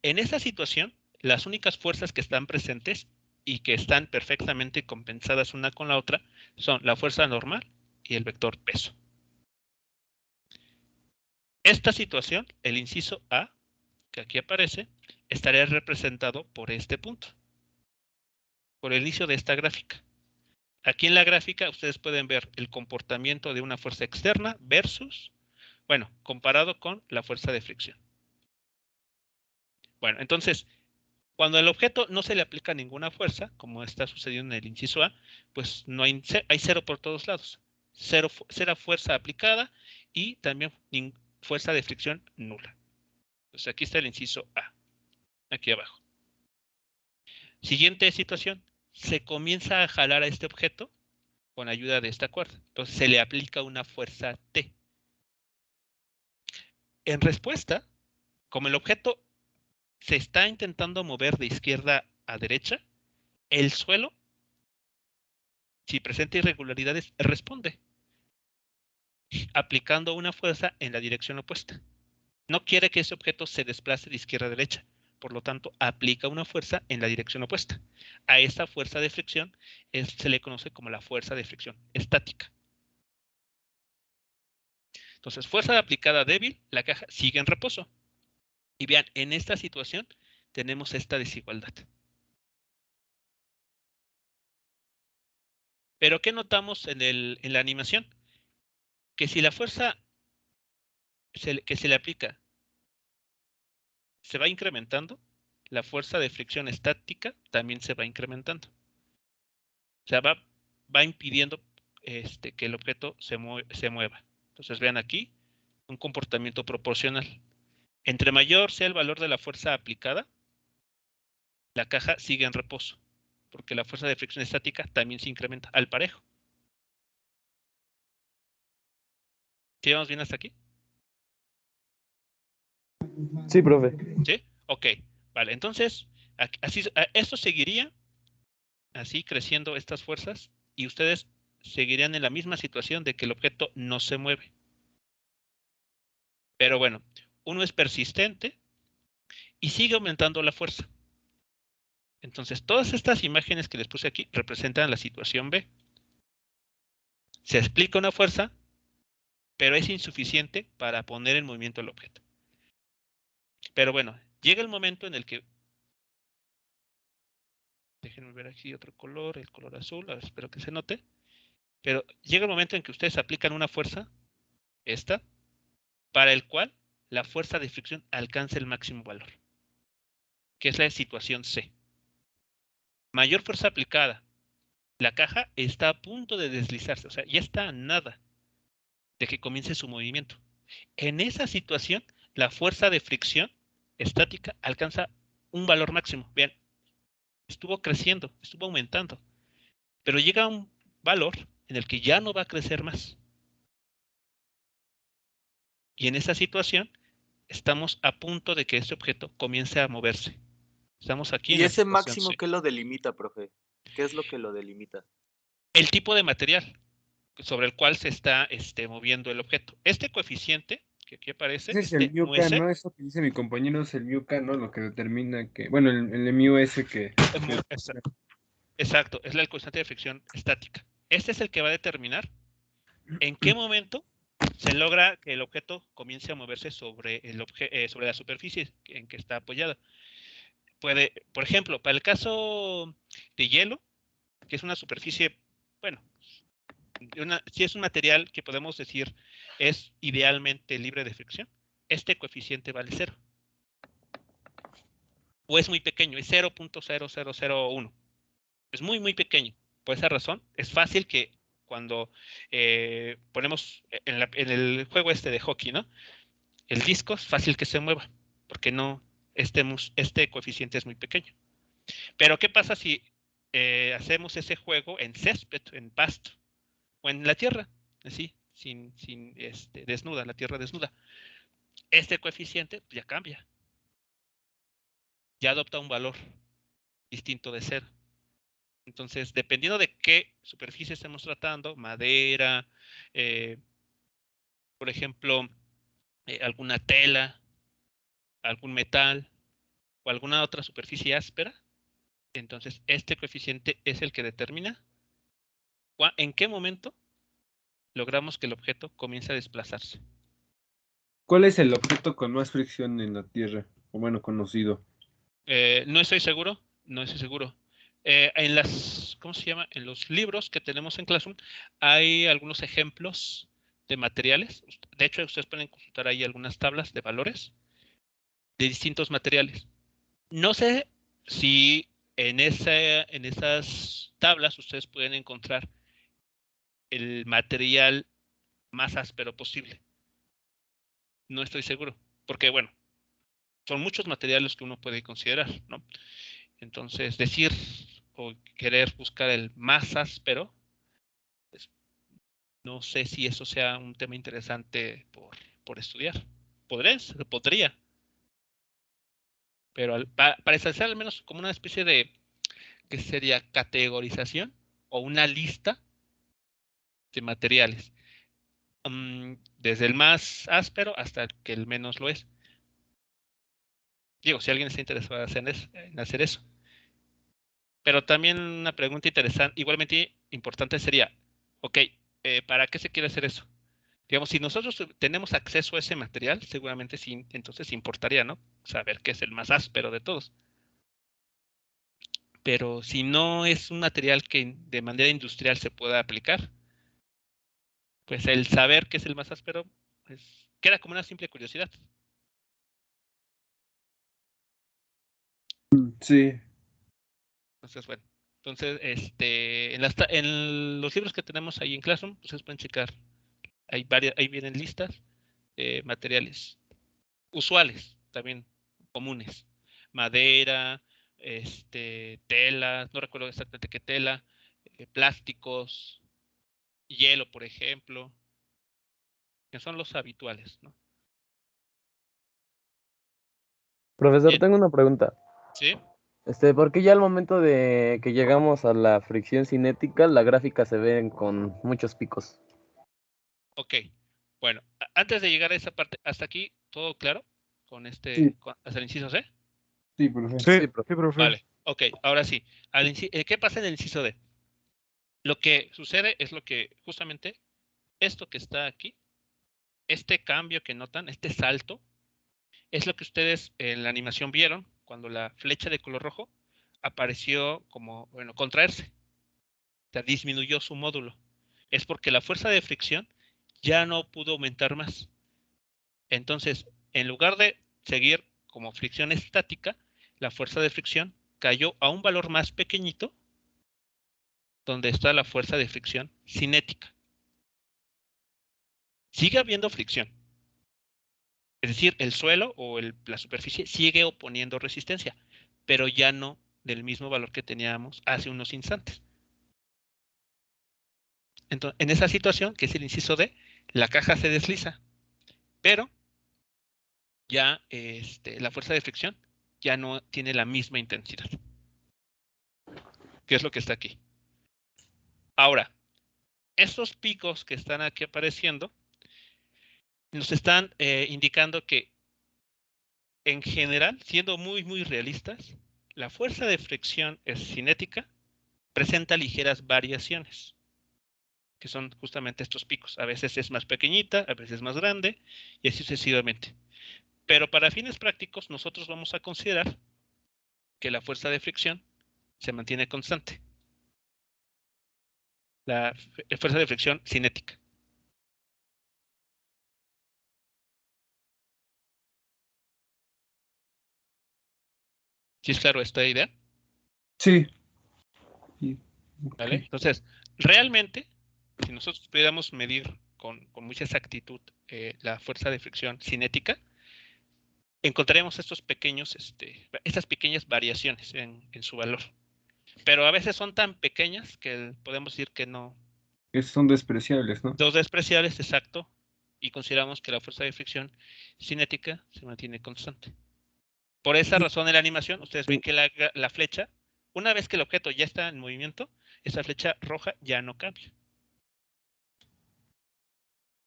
En esta situación, las únicas fuerzas que están presentes y que están perfectamente compensadas una con la otra son la fuerza normal y el vector peso. Esta situación, el inciso A, que aquí aparece, estaría representado por este punto, por el inicio de esta gráfica. Aquí en la gráfica ustedes pueden ver el comportamiento de una fuerza externa versus, bueno, comparado con la fuerza de fricción. Bueno, entonces, cuando al objeto no se le aplica ninguna fuerza, como está sucediendo en el inciso A, pues no hay cero por todos lados. Cero fuerza aplicada y también fuerza de fricción nula. Entonces aquí está el inciso A, aquí abajo. Siguiente situación, se comienza a jalar a este objeto con ayuda de esta cuerda. Entonces se le aplica una fuerza T. En respuesta, como el objeto se está intentando mover de izquierda a derecha, el suelo, si presenta irregularidades, responde aplicando una fuerza en la dirección opuesta. No quiere que ese objeto se desplace de izquierda a derecha, por lo tanto, aplica una fuerza en la dirección opuesta. A esta fuerza de fricción se le conoce como la fuerza de fricción estática. Entonces, fuerza aplicada débil, la caja sigue en reposo. Y vean, en esta situación tenemos esta desigualdad. Pero ¿qué notamos en la animación? Que si la fuerza que se le aplica se va incrementando, la fuerza de fricción estática también se va incrementando. O sea, va impidiendo que el objeto se mueva. Entonces vean aquí un comportamiento proporcional. Entre mayor sea el valor de la fuerza aplicada, la caja sigue en reposo, porque la fuerza de fricción estática también se incrementa al parejo. ¿Sí vamos bien hasta aquí? Sí, profe. ¿Sí? Ok, vale. Entonces, esto seguiría así creciendo estas fuerzas y ustedes seguirían en la misma situación de que el objeto no se mueve. Pero bueno, uno es persistente y sigue aumentando la fuerza. Entonces, todas estas imágenes que les puse aquí representan la situación B. Se explica una fuerza, pero es insuficiente para poner en movimiento el objeto. Pero bueno, llega el momento en el que... Déjenme ver aquí otro color, el color azul, a ver, espero que se note. Pero llega el momento en que ustedes aplican una fuerza, esta, para el cual la fuerza de fricción alcanza el máximo valor, que es la situación C. Mayor fuerza aplicada. La caja está a punto de deslizarse, o sea, ya está a nada de que comience su movimiento. En esa situación, la fuerza de fricción estática alcanza un valor máximo. Vean, estuvo creciendo, estuvo aumentando, pero llega a un valor en el que ya no va a crecer más. Y en esa situación, estamos a punto de que este objeto comience a moverse. Estamos aquí en ¿Y la ese situación máximo C. qué lo delimita, profe? ¿Qué es lo que lo delimita? El tipo de material sobre el cual se está moviendo el objeto. Este coeficiente que aquí aparece, Ese es el MUK, ¿no? Eso que dice mi compañero es el MUK, ¿no? Lo que determina que, bueno, el MUS que... Exacto, es la constante de fricción estática. Este es el que va a determinar en qué momento se logra que el objeto comience a moverse sobre sobre la superficie en que está apoyada. Puede, por ejemplo, para el caso de hielo, que es una superficie, bueno, si es un material que podemos decir es idealmente libre de fricción, este coeficiente vale 0. O es muy pequeño, es 0.0001. Es muy, muy pequeño. Por esa razón, es fácil que cuando ponemos en el juego de hockey, ¿no? El disco es fácil que se mueva, porque no, este coeficiente es muy pequeño. Pero, ¿qué pasa si hacemos ese juego en césped, en pasto, o en la tierra, así, sin desnuda, la tierra desnuda? Este coeficiente ya cambia. Ya adopta un valor distinto de 0. Entonces, dependiendo de qué superficie estemos tratando, madera, por ejemplo, alguna tela, algún metal o alguna otra superficie áspera, entonces este coeficiente es el que determina en qué momento logramos que el objeto comience a desplazarse. ¿Cuál es el objeto con más fricción en la Tierra? O bueno, conocido. No estoy seguro, no estoy seguro. En las ¿cómo se llama? En los libros que tenemos en Classroom hay algunos ejemplos de materiales. De hecho, ustedes pueden consultar ahí algunas tablas de valores de distintos materiales. No sé si en esas tablas ustedes pueden encontrar el material más áspero posible. No estoy seguro, porque bueno, son muchos materiales que uno puede considerar, ¿no? Entonces, decir o querer buscar el más áspero, pues, no sé si eso sea un tema interesante por estudiar. Podría, pero para establecer al menos como una especie de, ¿qué sería? Categorización o una lista de materiales, desde el más áspero hasta el que el menos lo es. Digo, si alguien está interesado en hacer eso. Pero también una pregunta interesante, igualmente importante sería, ok, ¿para qué se quiere hacer eso? Digamos, si nosotros tenemos acceso a ese material, seguramente sí, entonces importaría, ¿no? Saber qué es el más áspero de todos. Pero si no es un material que de manera industrial se pueda aplicar, pues el saber qué es el más áspero, pues queda como una simple curiosidad. Sí. Entonces, bueno, entonces, en los libros que tenemos ahí en Classroom, ustedes pueden checar, ahí vienen listas de materiales usuales, también comunes, madera, tela, no recuerdo exactamente qué tela, plásticos, hielo, por ejemplo, que son los habituales, ¿no? Profesor, Bien, tengo una pregunta. ¿sí? ¿Por qué ya al momento de que llegamos a la fricción cinética, la gráfica se ve con muchos picos? Ok. Bueno, antes de llegar a esa parte, hasta aquí, ¿todo claro? Sí. Hasta el inciso C. Sí, profe. Sí, Sí, profe. sí, profe. Vale, ok, ahora sí. ¿Qué pasa en el inciso D? Lo que sucede es lo que justamente esto que está aquí, este cambio que notan, este salto, es lo que ustedes en la animación vieron cuando la flecha de color rojo apareció como, bueno, contraerse. O sea, disminuyó su módulo. Es porque la fuerza de fricción ya no pudo aumentar más. Entonces, en lugar de seguir como fricción estática, la fuerza de fricción cayó a un valor más pequeñito, donde está la fuerza de fricción cinética. Sigue habiendo fricción. Es decir, el suelo o la superficie sigue oponiendo resistencia, pero ya no del mismo valor que teníamos hace unos instantes. Entonces, en esa situación, que es el inciso D, la caja se desliza, pero ya la fuerza de fricción ya no tiene la misma intensidad, que es lo que está aquí. Ahora, estos picos que están aquí apareciendo nos están indicando que, en general, siendo muy realistas, la fuerza de fricción cinética presenta ligeras variaciones, que son justamente estos picos. A veces es más pequeñita, a veces más grande, y así sucesivamente. Pero para fines prácticos, nosotros vamos a considerar que la fuerza de fricción se mantiene constante. La fuerza de fricción cinética. ¿Sí es claro esta idea? Sí. ¿Vale? Ok. Entonces, realmente, si nosotros pudiéramos medir con mucha exactitud la fuerza de fricción cinética, encontraremos estas pequeñas variaciones en su valor. Pero a veces son tan pequeñas que podemos decir que no. Esos son despreciables, ¿no? Dos despreciables, exacto, y consideramos que la fuerza de fricción cinética se mantiene constante. Por esa razón, en la animación, ustedes ven que la flecha, una vez que el objeto ya está en movimiento, esa flecha roja ya no cambia.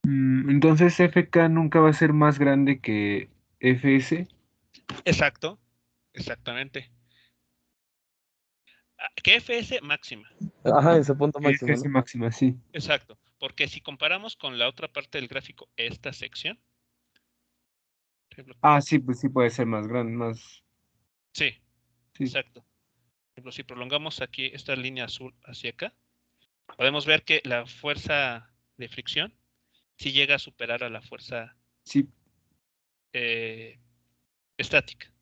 Entonces FK nunca va a ser más grande que FS. Exacto, exactamente. Que FS máxima. Ajá, en su punto Que máximo, FS ¿no? máxima, sí. Exacto, porque si comparamos con la otra parte del gráfico, esta sección, por ejemplo, Ah, sí, pues sí puede ser más grande, más. sí, Sí. exacto. ejemplo, si prolongamos aquí esta línea azul hacia acá, podemos ver que la fuerza de fricción sí llega a superar a la fuerza Sí, estática.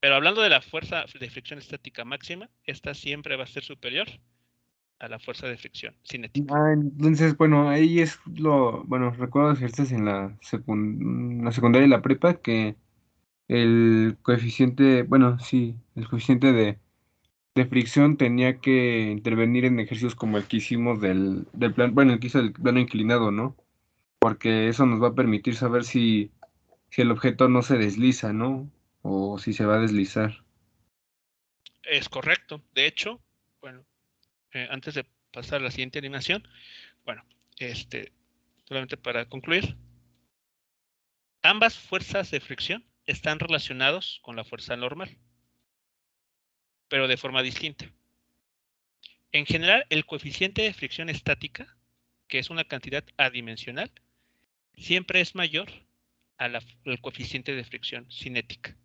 Pero hablando de la fuerza de fricción estática máxima, esta siempre va a ser superior a la fuerza de fricción cinética. entonces, bueno, ahí es bueno, recuerdo ejercicios en la secundaria y la prepa que el coeficiente, bueno, sí, el coeficiente de fricción tenía que intervenir en ejercicios como el que hicimos del plan, bueno, el que hizo el plano inclinado, ¿no? Porque eso nos va a permitir saber si el objeto no se desliza, ¿no? O si se va a deslizar. Es correcto. De hecho, bueno, antes de pasar a la siguiente animación, bueno, solamente para concluir, ambas fuerzas de fricción están relacionados con la fuerza normal, pero de forma distinta. En general, el coeficiente de fricción estática, que es una cantidad adimensional, siempre es mayor al coeficiente de fricción cinética.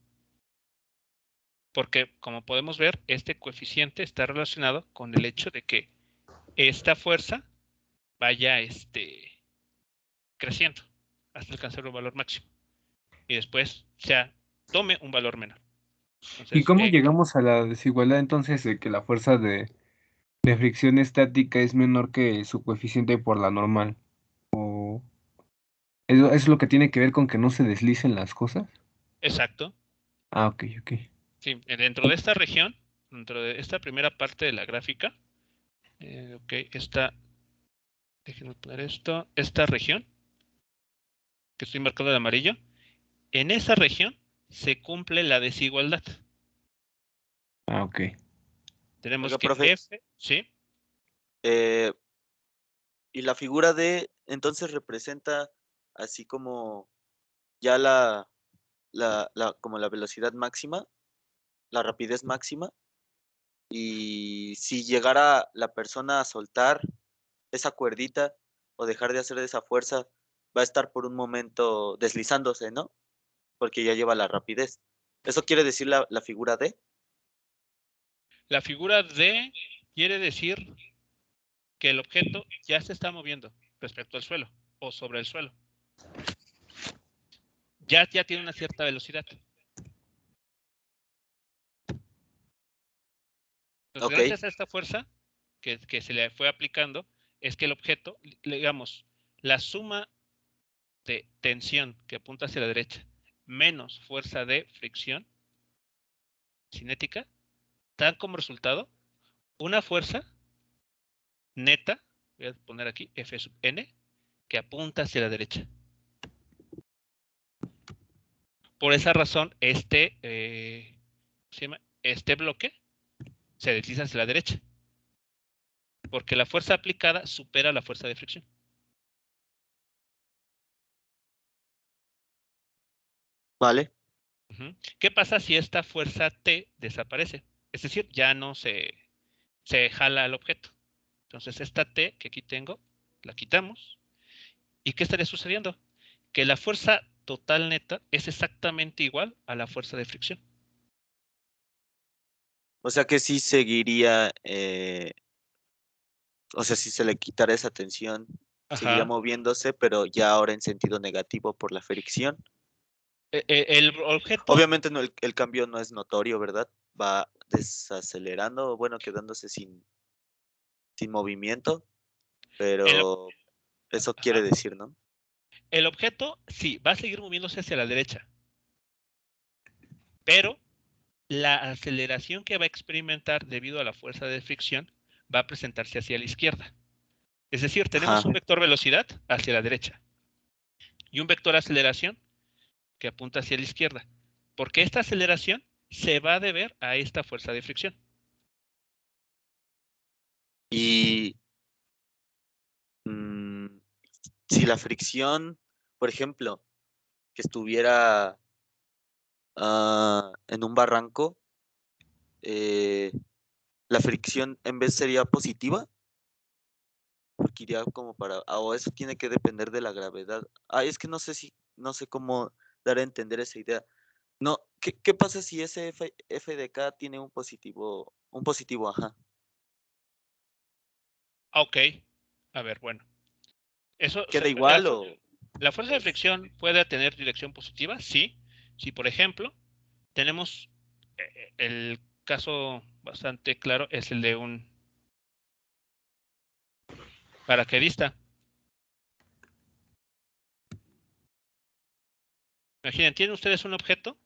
Porque, como podemos ver, este coeficiente está relacionado con el hecho de que esta fuerza vaya creciendo hasta alcanzar un valor máximo. Y después tome un valor menor. ¿Y Entonces, cómo llegamos a la desigualdad entonces de que la fuerza de fricción estática es menor que su coeficiente por la normal? ¿O eso es lo que tiene que ver con que no se deslicen las cosas? exacto. Ah, ok, ok. Sí, dentro de esta región, dentro de esta primera parte de la gráfica, ok, déjenme poner esta región, que estoy marcando de amarillo, en esa región se cumple la desigualdad. Ah, ok. Tenemos Oiga, que profe, F, ¿sí? eh, y la figura D entonces representa así como ya como la velocidad máxima, la rapidez máxima, y si llegara la persona a soltar esa cuerdita o dejar de hacer esa fuerza, va a estar por un momento deslizándose, ¿no? Porque ya lleva la rapidez. ¿Eso quiere decir la figura D? La figura D quiere decir que el objeto ya se está moviendo respecto al suelo o sobre el suelo. Ya tiene una cierta velocidad. Entonces, Ok. gracias a esta fuerza que se le fue aplicando, es que el objeto, digamos, la suma de tensión que apunta hacia la derecha menos fuerza de fricción cinética dan como resultado una fuerza neta, voy a poner aquí F sub n, que apunta hacia la derecha. Por esa razón, este bloque se desliza hacia la derecha, porque la fuerza aplicada supera la fuerza de fricción. Vale. ¿Qué pasa si esta fuerza T desaparece? Es decir, ya no se jala al objeto. Entonces, esta T que aquí tengo, la quitamos. ¿Y qué estaría sucediendo? Que la fuerza total neta es exactamente igual a la fuerza de fricción. O sea que sí seguiría, o sea, si se le quitara esa tensión, seguiría Ajá. moviéndose, pero ya ahora en sentido negativo por la fricción. El objeto, Obviamente no, el cambio no es notorio, ¿verdad? Va desacelerando, bueno, quedándose sin movimiento, el, pero eso quiere ajá. decir, ¿no? El objeto sí va a seguir moviéndose hacia la derecha, pero la aceleración que va a experimentar debido a la fuerza de fricción va a presentarse hacia la izquierda. Es decir, tenemos Ajá. un vector velocidad hacia la derecha y un vector aceleración que apunta hacia la izquierda, porque esta aceleración se va a deber a esta fuerza de fricción. Y si la fricción, por ejemplo, que estuviera en un barranco, la fricción en vez sería positiva, porque iría como o eso tiene que depender de la gravedad. Es que no sé cómo dar a entender esa idea. No, ¿qué pasa si ese f de K tiene un positivo, ajá? Ok. A ver, bueno. Eso, ¿Queda igual o...? la fuerza de fricción puede tener dirección positiva, sí. Si, por ejemplo, tenemos el caso bastante claro es el de un paracaidista. Imaginen, tienen ustedes un objeto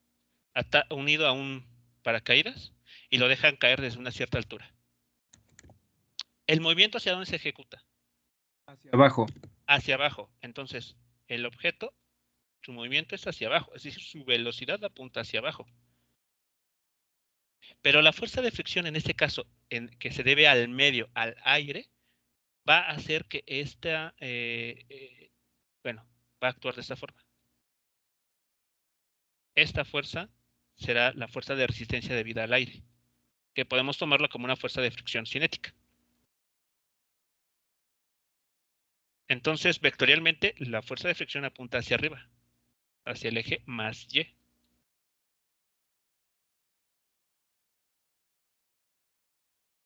unido a un paracaídas y lo dejan caer desde una cierta altura. ¿El movimiento hacia dónde se ejecuta? Hacia abajo. Hacia abajo. Entonces, el objeto, su movimiento es hacia abajo, es decir, su velocidad apunta hacia abajo. Pero la fuerza de fricción en este caso, que se debe al medio, al aire, va a hacer que esta, bueno, va a actuar de esta forma. Esta fuerza será la fuerza de resistencia debida al aire, que podemos tomarla como una fuerza de fricción cinética. Entonces, vectorialmente, la fuerza de fricción apunta hacia arriba, hacia el eje más Y.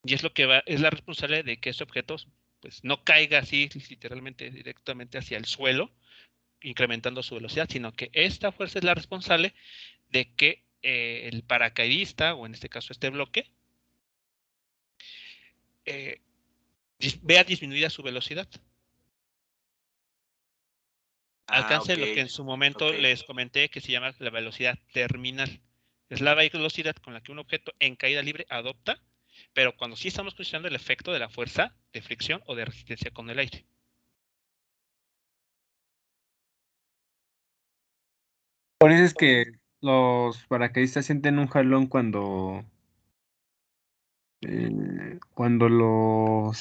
Y es lo que es la responsable de que ese objeto pues, no caiga así literalmente directamente hacia el suelo, incrementando su velocidad, sino que esta fuerza es la responsable de que el paracaidista, o en este caso este bloque, vea disminuida su velocidad. Alcance lo que en su momento les comenté que se llama la velocidad terminal. Es la velocidad con la que un objeto en caída libre adopta, pero cuando sí estamos considerando el efecto de la fuerza de fricción o de resistencia con el aire. Por eso es que los paracaidistas sienten un jalón cuando cuando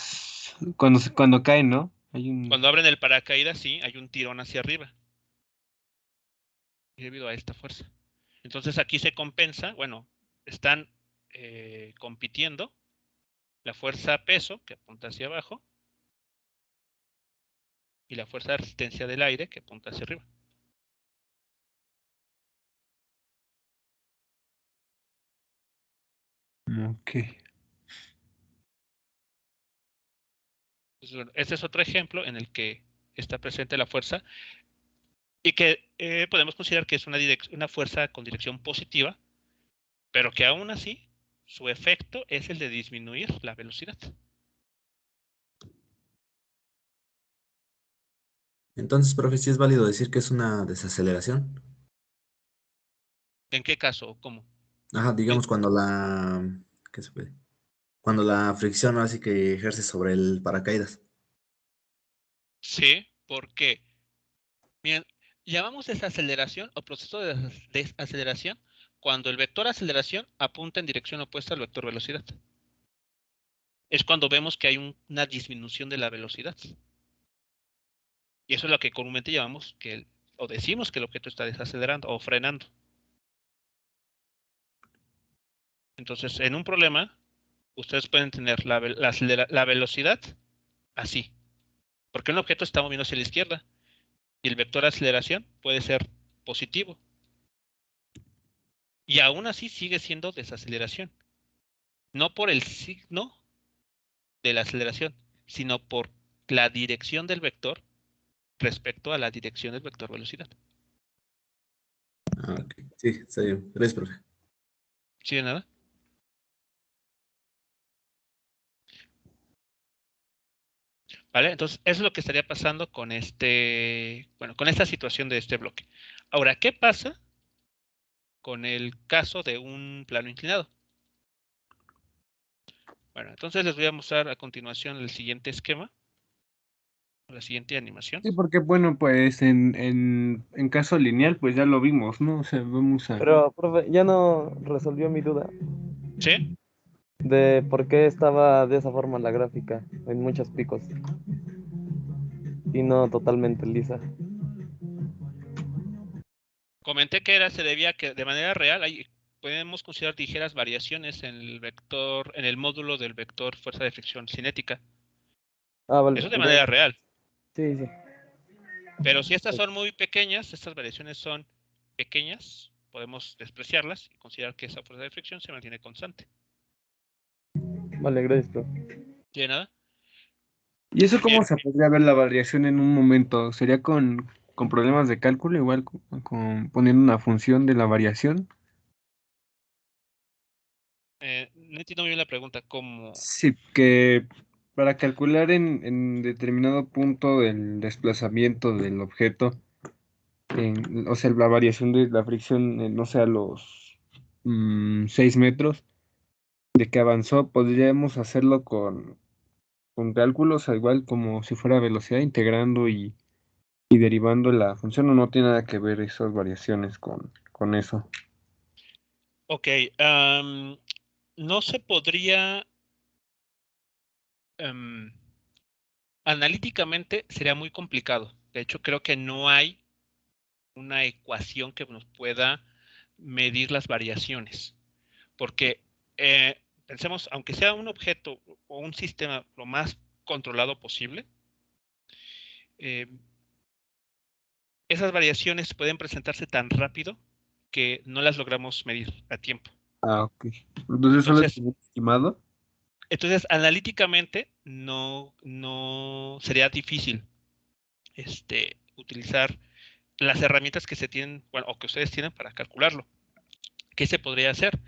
caen, ¿no? Cuando abren el paracaídas, sí, hay un tirón hacia arriba. Debido a esta fuerza. Entonces aquí se compensa, bueno, están compitiendo la fuerza peso, que apunta hacia abajo, y la fuerza de resistencia del aire, que apunta hacia arriba. Ok. Entonces, bueno, este es otro ejemplo en el que está presente la fuerza y que podemos considerar que es una fuerza con dirección positiva, pero que aún así su efecto es el de disminuir la velocidad. Entonces, profe, ¿sí es válido decir que es una desaceleración? ¿En qué caso o cómo? Ajá, digamos cuando ¿qué se puede? Cuando la fricción así que ejerce sobre el paracaídas. Sí, porque bien, llamamos desaceleración o proceso de desaceleración cuando el vector aceleración apunta en dirección opuesta al vector velocidad. Es cuando vemos que hay una disminución de la velocidad. Y eso es lo que comúnmente llamamos o decimos que el objeto está desacelerando o frenando. Entonces, en un problema, ustedes pueden tener la velocidad así, porque un objeto está moviendo hacia la izquierda y el vector de aceleración puede ser positivo. Y aún así sigue siendo desaceleración. No por el signo de la aceleración, sino por la dirección del vector respecto a la dirección del vector velocidad. Ah, ok. Sí, está bien. Gracias, profe. ¿Sí de nada? ¿Vale? Entonces, eso es lo que estaría pasando con con esta situación de este bloque. Ahora, ¿qué pasa con el caso de un plano inclinado? Bueno, entonces les voy a mostrar a continuación el siguiente esquema, la siguiente animación. Sí, porque bueno, pues en caso lineal, pues ya lo vimos, ¿no? O sea, vamos a... Pero, profe, ya no resolvió mi duda ¿Sí? de por qué estaba de esa forma la gráfica, en muchos picos, y no totalmente lisa. Comenté que se debía a que de manera real podemos considerar ligeras variaciones en el vector, en el módulo del vector fuerza de fricción cinética. Ah, vale. Eso de manera real. Sí, sí. Pero si estas son muy pequeñas, estas variaciones son pequeñas, podemos despreciarlas y considerar que esa fuerza de fricción se mantiene constante. Vale, gracias, profe. ¿Tiene nada? ¿Y eso Muy cómo bien. se podría ver la variación en un momento? ¿Sería con problemas de cálculo, igual con poniendo una función de la variación? No entiendo muy bien la pregunta. ¿Cómo? Sí, que para calcular en determinado punto el desplazamiento del objeto, o sea, la variación de la fricción, no sé, a los 6 metros de que avanzó, podríamos hacerlo con cálculos, igual como si fuera velocidad, integrando y derivando la función, o no tiene nada que ver esas variaciones con eso. Ok. No se podría... analíticamente sería muy complicado. De hecho, creo que no hay una ecuación que nos pueda medir las variaciones. Porque pensemos, aunque sea un objeto o un sistema lo más controlado posible, esas variaciones pueden presentarse tan rápido que no las logramos medir a tiempo. Ah, ok. Entonces solo es un estimado. Entonces, analíticamente no sería difícil utilizar las herramientas que se tienen, bueno, o que ustedes tienen para calcularlo. ¿Qué se podría hacer?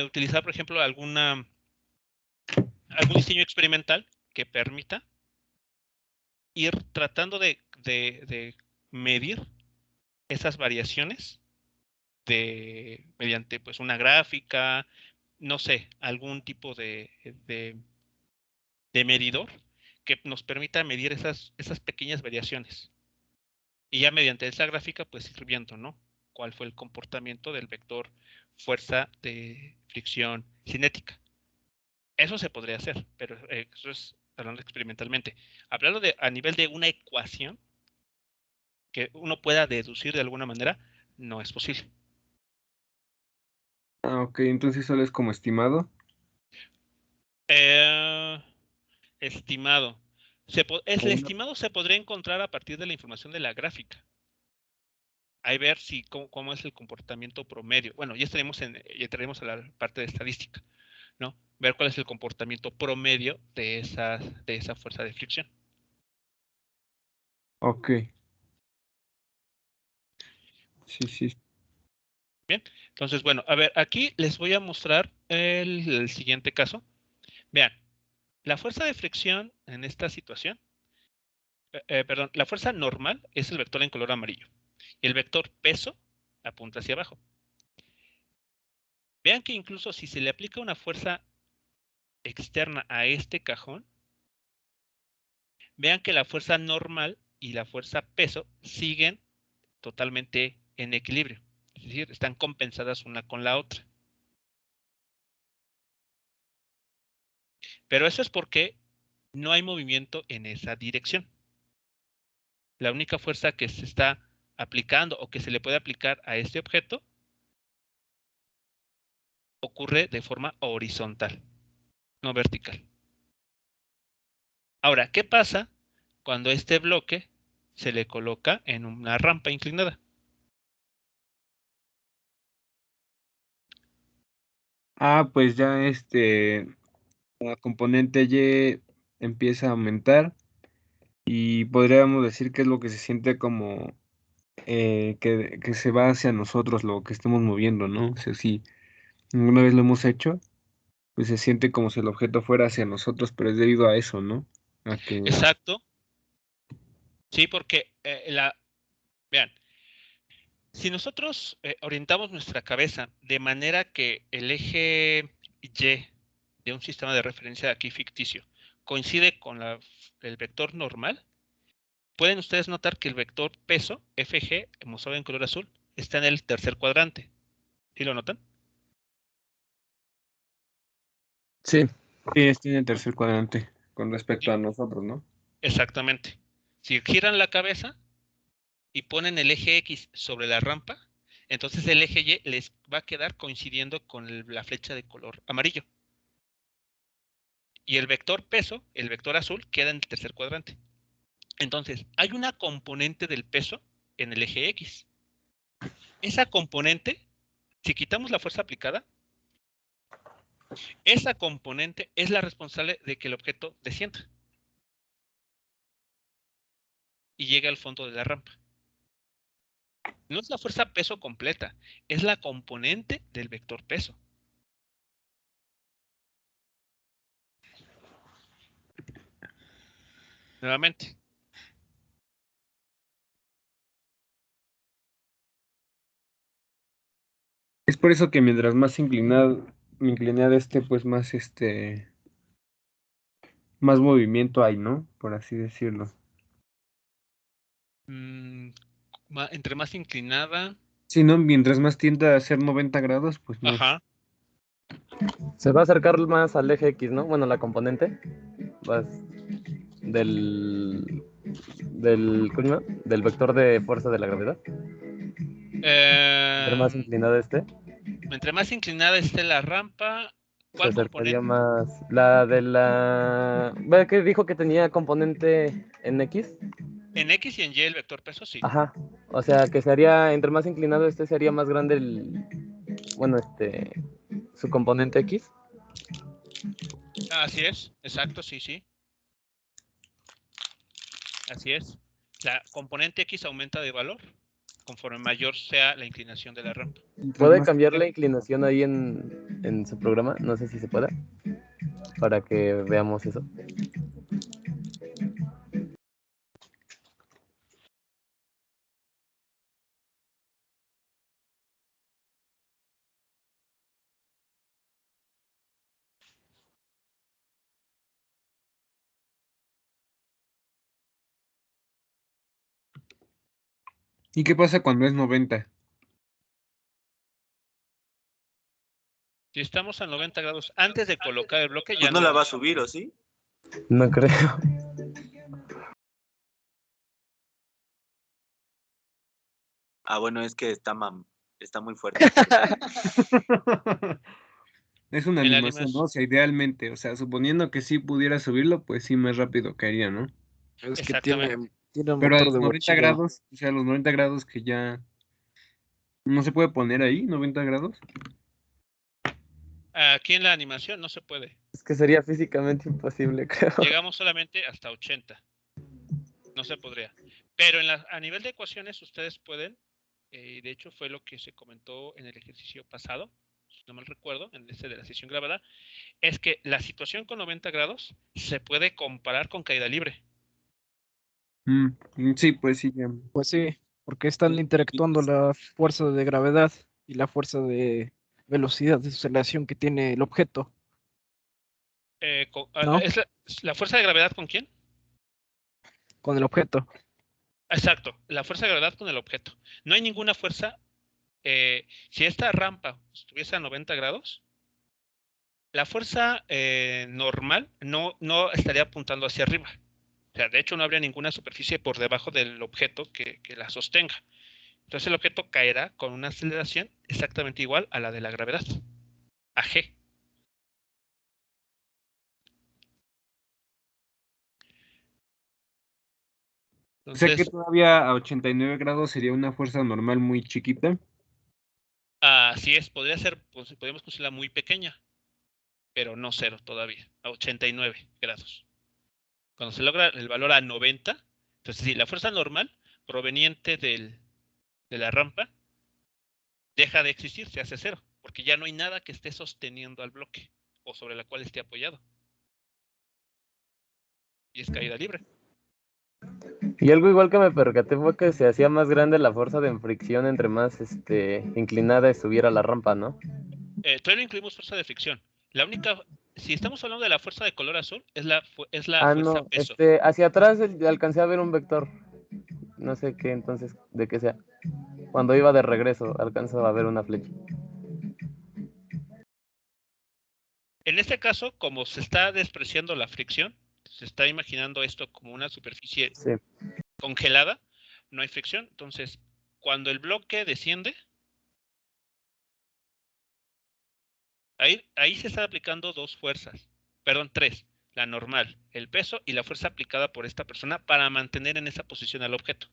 Utilizar, por ejemplo, algún diseño experimental que permita ir tratando de medir esas variaciones mediante pues una gráfica, no sé, algún tipo de medidor que nos permita medir esas pequeñas variaciones. Y ya mediante esa gráfica, pues ir viendo, ¿no? Cuál fue el comportamiento del vector fuerza de fricción cinética. Eso se podría hacer, pero eso es hablando experimentalmente. Hablando a nivel de una ecuación que uno pueda deducir de alguna manera, no es posible. Ah, ok, entonces solo es como estimado. Estimado. El estimado se podría encontrar a partir de la información de la gráfica. Ahí ver cómo es el comportamiento promedio. Bueno, ya entraremos a la parte de estadística, ¿no? Ver cuál es el comportamiento promedio de esa fuerza de fricción. Ok. Sí. Bien, entonces, bueno, a ver, aquí les voy a mostrar el siguiente caso. Vean, la fuerza de fricción en esta situación, perdón, la fuerza normal es el vector en color amarillo. Y el vector peso apunta hacia abajo. Vean que incluso si se le aplica una fuerza externa a este cajón, vean que la fuerza normal y la fuerza peso siguen totalmente en equilibrio. Es decir, están compensadas una con la otra. Pero eso es porque no hay movimiento en esa dirección. La única fuerza que se está aplicando o que se le puede aplicar a este objeto ocurre de forma horizontal, no vertical. Ahora, ¿qué pasa cuando este bloque se le coloca en una rampa inclinada? Ah, pues ya la componente Y empieza a aumentar y podríamos decir que es lo que se siente como que se va hacia nosotros lo que estemos moviendo, ¿no? O sea, si alguna vez lo hemos hecho, pues se siente como si el objeto fuera hacia nosotros, pero es debido a eso, ¿no? A que... Exacto. Sí, porque vean, si nosotros orientamos nuestra cabeza de manera que el eje Y de un sistema de referencia aquí ficticio coincide con el vector normal, pueden ustedes notar que el vector peso, FG, mostrado en color azul, está en el tercer cuadrante. ¿Sí lo notan? Sí, está en el tercer cuadrante con respecto Sí. a nosotros, ¿no? Exactamente. Si giran la cabeza y ponen el eje X sobre la rampa, entonces el eje Y les va a quedar coincidiendo con la flecha de color amarillo. Y el vector peso, el vector azul, queda en el tercer cuadrante. Entonces, hay una componente del peso en el eje X. esa componente, si quitamos la fuerza aplicada, esa componente es la responsable de que el objeto descienda y llegue al fondo de la rampa. No es la fuerza peso completa, es la componente del vector peso. Nuevamente. Es por eso que mientras más inclinado, me incliné a pues más más movimiento hay, ¿no? Por así decirlo. Entre más inclinada. Sí, ¿no? Mientras más tienda a ser 90 grados, pues más. Ajá. Se va a acercar más al eje X, ¿no? Bueno, la componente. Vas ¿cómo se llama? Del vector de fuerza de la gravedad. Entre más inclinada esté, Entre más inclinada esté la rampa, se ¿cuál acercaría componente? más. La de la. ¿Ve que dijo que tenía componente en X? En X y en Y el vector peso, sí. Ajá. O sea, que sería, entre más inclinado este, sería más grande bueno, su componente X. Así es, exacto, sí, sí. Así es. La componente X aumenta de valor conforme mayor sea la inclinación de la rampa. ¿Puede cambiar la inclinación ahí en su programa? No sé si se puede. Para que veamos eso. ¿Y qué pasa cuando es 90? Si estamos a 90 grados antes de colocar el bloque, ya Pues no la va a subir, ¿o sí? No creo. Ah, bueno, es que está muy fuerte. Es una En la animación, ¿no? O sea, idealmente, o sea, suponiendo que sí pudiera subirlo, pues sí, más rápido caería, ¿no? Es que Exactamente. tiene un Pero a motor los de 90 guachilla. grados, o sea, a los 90 grados que ya no se puede poner ahí, 90 grados. Aquí en la animación no se puede. Es que sería físicamente imposible, creo. Llegamos solamente hasta 80. No se podría. Pero a nivel de ecuaciones ustedes pueden, y de hecho fue lo que se comentó en el ejercicio pasado, si no mal recuerdo, en este de la sesión grabada, es que la situación con 90 grados se puede comparar con caída libre. Sí, pues sí, ya. Pues sí, porque están interactuando la fuerza de gravedad y la fuerza de velocidad de aceleración que tiene el objeto, ¿no? ¿Es la fuerza de gravedad con quién? Con el objeto. Exacto, la fuerza de gravedad con el objeto. No hay ninguna fuerza. Si esta rampa estuviese a 90 grados, la fuerza normal no estaría apuntando hacia arriba. O sea, de hecho no habría ninguna superficie por debajo del objeto que la sostenga. Entonces el objeto caerá con una aceleración exactamente igual a la de la gravedad, a G. O sea que Entonces, todavía a 89 grados sería una fuerza normal muy chiquita. así es, podría ser, pues, podemos considerarla muy pequeña, pero no cero todavía, a 89 grados. Cuando se logra el valor a 90, entonces sí, la fuerza normal proveniente de la rampa deja de existir, se hace cero, porque ya no hay nada que esté sosteniendo al bloque o sobre la cual esté apoyado. Y es caída libre. Y algo igual que me percaté fue que se hacía más grande la fuerza de fricción entre más inclinada estuviera la rampa, ¿no? Todavía no incluimos fuerza de fricción. La única, si estamos hablando de la fuerza de color azul, es la fuerza No, peso. hacia atrás alcancé a ver un vector. No sé qué entonces, de qué sea. Cuando iba de regreso, alcanzaba a ver una flecha. En este caso, como se está despreciando la fricción, se está imaginando esto como una superficie Sí. congelada, no hay fricción. Entonces, cuando el bloque desciende, ahí se están aplicando tres, la normal, el peso y la fuerza aplicada por esta persona para mantener en esa posición al objeto.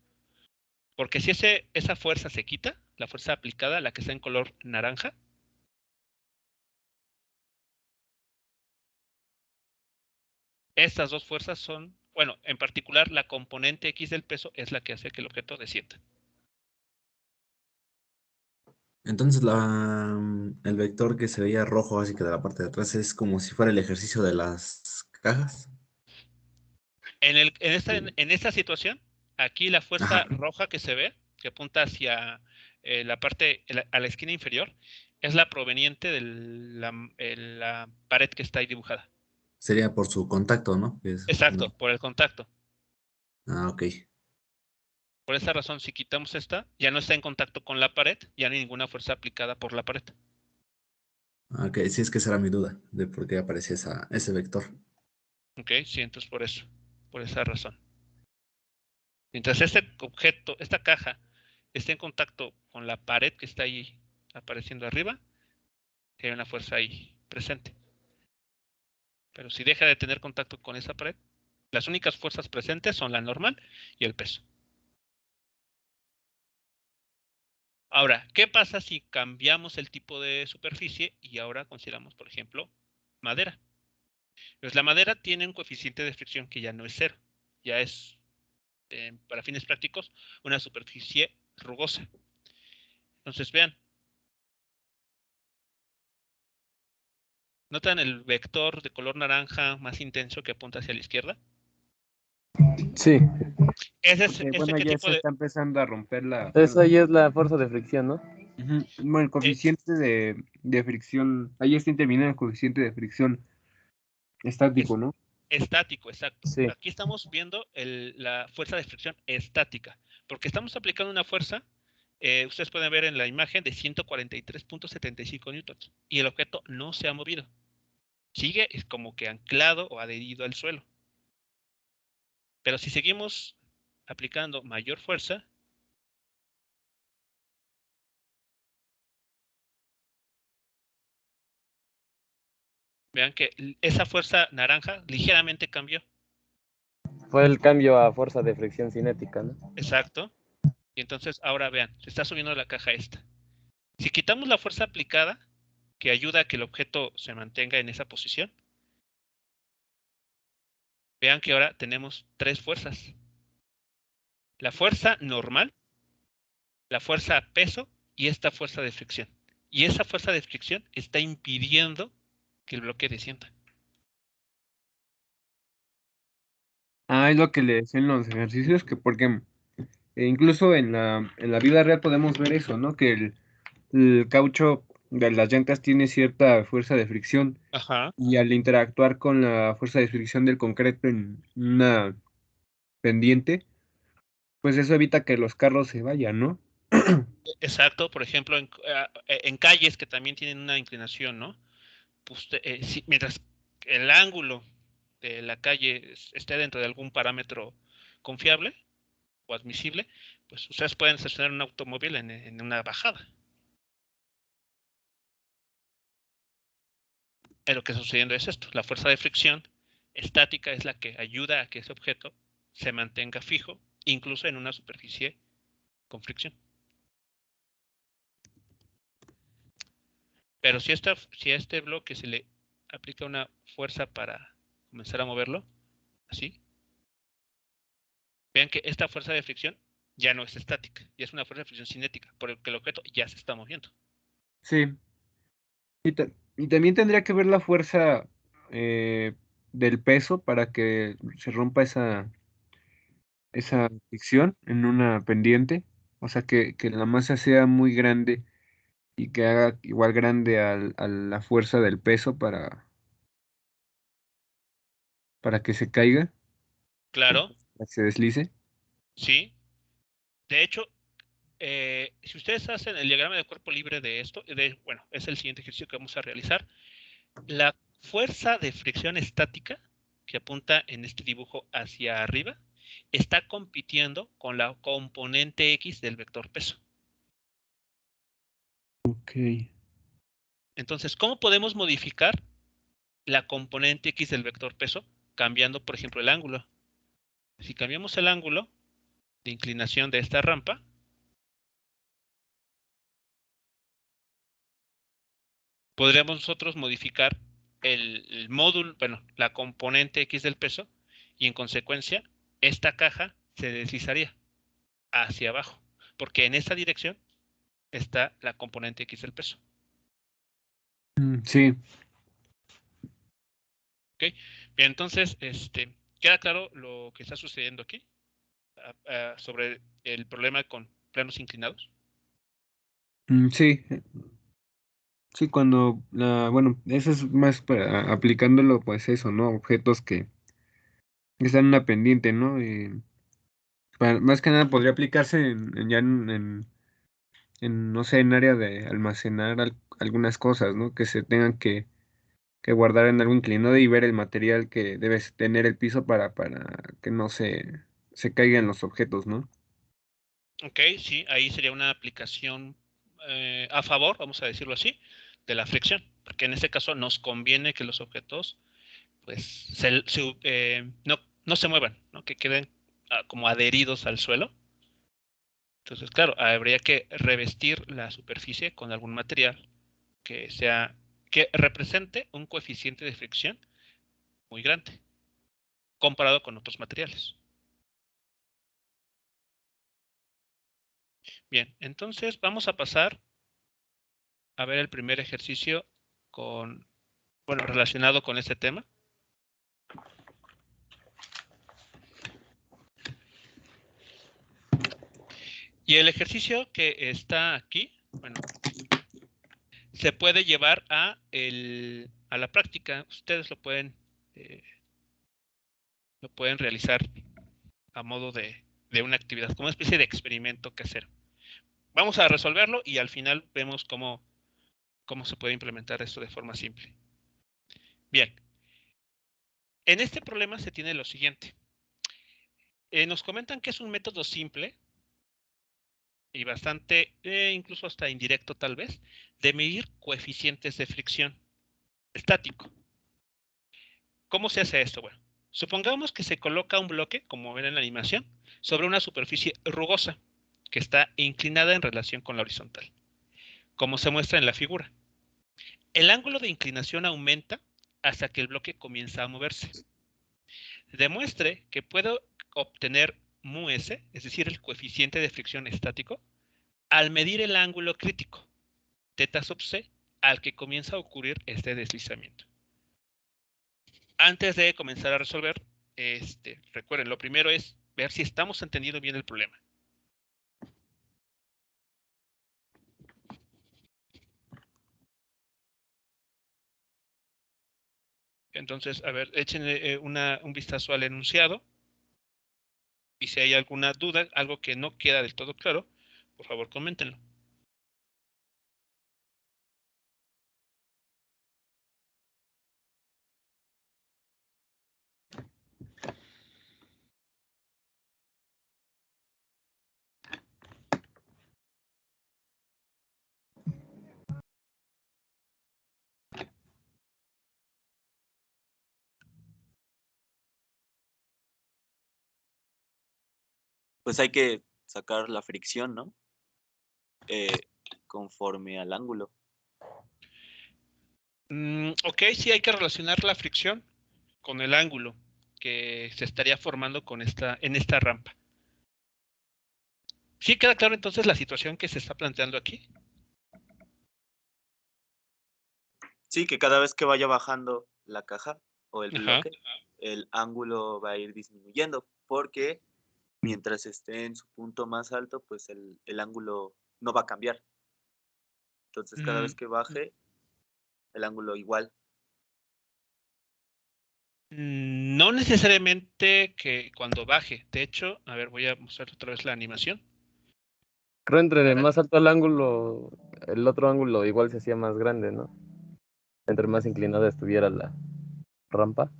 Porque si esa fuerza se quita, la fuerza aplicada, la que está en color naranja, estas dos fuerzas son, bueno, en particular la componente X del peso es la que hace que el objeto descienda. Entonces el vector que se veía rojo, así que de la parte de atrás, es como si fuera el ejercicio de las cajas. En esta situación, aquí la fuerza Ajá. roja que se ve, que apunta hacia la parte, a la esquina inferior, es la proveniente de la pared que está ahí dibujada. Sería por su contacto, ¿no? Exacto, por el contacto. Ah, ok. Por esa razón, si quitamos esta, ya no está en contacto con la pared, ya no hay ninguna fuerza aplicada por la pared. Ok, sí, es que esa era mi duda, de por qué aparece ese vector. Ok, sí, entonces por esa razón. Mientras este objeto, esta caja, esté en contacto con la pared que está ahí apareciendo arriba, hay una fuerza ahí presente. Pero si deja de tener contacto con esa pared, las únicas fuerzas presentes son la normal y el peso. Ahora, ¿qué pasa si cambiamos el tipo de superficie y ahora consideramos, por ejemplo, madera? Pues la madera tiene un coeficiente de fricción que ya no es 0, ya es, para fines prácticos, una superficie rugosa. Entonces, vean, ¿notan el vector de color naranja más intenso que apunta hacia la izquierda? Sí, Bueno, ¿Qué ya tipo se de...? está empezando a romper la... esa ahí es la fuerza de fricción, ¿no? Ujú. Bueno, el coeficiente de fricción, ahí está interviniendo el coeficiente de fricción estático, ¿no? Estático, exacto. Sí. Aquí estamos viendo la fuerza de fricción estática, porque estamos aplicando una fuerza, ustedes pueden ver en la imagen, de 143.75 newtons, y el objeto no se ha movido. Sigue como que anclado o adherido al suelo. Pero si seguimos aplicando mayor fuerza, vean que esa fuerza naranja ligeramente cambió. Fue el cambio a fuerza de fricción cinética, ¿no? Exacto. Y entonces ahora vean, se está subiendo la caja esta. Si quitamos la fuerza aplicada, que ayuda a que el objeto se mantenga en esa posición, vean que ahora tenemos tres fuerzas. La fuerza normal, la fuerza peso y esta fuerza de fricción. Y esa fuerza de fricción está impidiendo que el bloque descienda. Ah, es lo que le decían los ejercicios, que porque incluso en la vida real podemos ver eso, ¿no? Que el caucho de las llantas tiene cierta fuerza de fricción Ajá. y al interactuar con la fuerza de fricción del concreto en una pendiente, pues eso evita que los carros se vayan, ¿no? Exacto, por ejemplo, en calles que también tienen una inclinación, ¿no? Pues, mientras el ángulo de la calle esté dentro de algún parámetro confiable o admisible, pues ustedes pueden estacionar un automóvil en una bajada. Lo que está sucediendo es esto, la fuerza de fricción estática es la que ayuda a que ese objeto se mantenga fijo, incluso en una superficie con fricción. Pero si a este bloque se le aplica una fuerza para comenzar a moverlo, así, vean que esta fuerza de fricción ya no es estática, ya es una fuerza de fricción cinética, por el que el objeto ya se está moviendo. Sí. Y también tendría que ver la fuerza del peso para que se rompa esa fricción en una pendiente. O sea, que la masa sea muy grande y que haga igual grande a la fuerza del peso para que se caiga, Claro, para que se deslice. sí. De hecho, si ustedes hacen el diagrama de cuerpo libre de esto, bueno, es el siguiente ejercicio que vamos a realizar. La fuerza de fricción estática, que apunta en este dibujo hacia arriba, está compitiendo con la componente X del vector peso. Ok. Entonces, ¿cómo podemos modificar la componente X del vector peso? Cambiando, por ejemplo, el ángulo. Si cambiamos el ángulo de inclinación de esta rampa, podríamos nosotros modificar el módulo, bueno, la componente X del peso, y en consecuencia, esta caja se deslizaría hacia abajo, porque en esta dirección está la componente X del peso. Sí, ¿Ok? Bien, entonces, ¿queda claro lo que está sucediendo aquí? Sobre el problema con planos inclinados. sí. Sí, cuando, bueno, eso es más para aplicándolo, pues eso, ¿no? Objetos que están en una pendiente, ¿no? Más que nada podría aplicarse ya no sé, en área de almacenar algunas cosas, ¿no? Que se tengan que guardar en algo inclinado y ver el material que debe tener el piso para que no se caigan los objetos, ¿no? Ok, sí, ahí sería una aplicación a favor, vamos a decirlo así, de la fricción, porque en este caso nos conviene que los objetos pues no se muevan, ¿no? Que queden como adheridos al suelo. Entonces, claro, habría que revestir la superficie con algún material que represente un coeficiente de fricción muy grande comparado con otros materiales. Bien, entonces vamos a pasar a ver el primer ejercicio relacionado con este tema. Y el ejercicio que está aquí, bueno, se puede llevar a la práctica. Ustedes lo pueden realizar a modo de una actividad, como una especie de experimento que hacer. Vamos a resolverlo y al final vemos cómo se puede implementar esto de forma simple. Bien. En este problema se tiene lo siguiente. Nos comentan que es un método simple y bastante, incluso hasta indirecto tal vez, de medir coeficientes de fricción estático. ¿Cómo se hace esto? Bueno, supongamos que se coloca un bloque, como ven en la animación, sobre una superficie rugosa que está inclinada en relación con la horizontal, como se muestra en la figura. El ángulo de inclinación aumenta hasta que el bloque comienza a moverse. Demuestre que puedo obtener μs, es decir, el coeficiente de fricción estático, al medir el ángulo crítico, θ sub c, al que comienza a ocurrir este deslizamiento. Antes de comenzar a resolver, recuerden, lo primero es ver si estamos entendiendo bien el problema. Entonces, a ver, échenle un vistazo al enunciado. Y si hay alguna duda, algo que no queda del todo claro, por favor, coméntenlo. Pues hay que sacar la fricción, ¿no? Conforme al ángulo. Ok, sí hay que relacionar la fricción con el ángulo que se estaría formando en esta rampa. ¿Sí queda claro entonces la situación que se está planteando aquí? Sí, que cada vez que vaya bajando la caja o el Ajá. bloque, el ángulo va a ir disminuyendo, porque mientras esté en su punto más alto, pues el ángulo no va a cambiar. Entonces, cada vez que baje, el ángulo igual. No necesariamente que cuando baje. De hecho, a ver, voy a mostrar otra vez la animación. Creo entre más alto el ángulo, el otro ángulo igual se hacía más grande, ¿no? Entre más inclinada estuviera la rampa.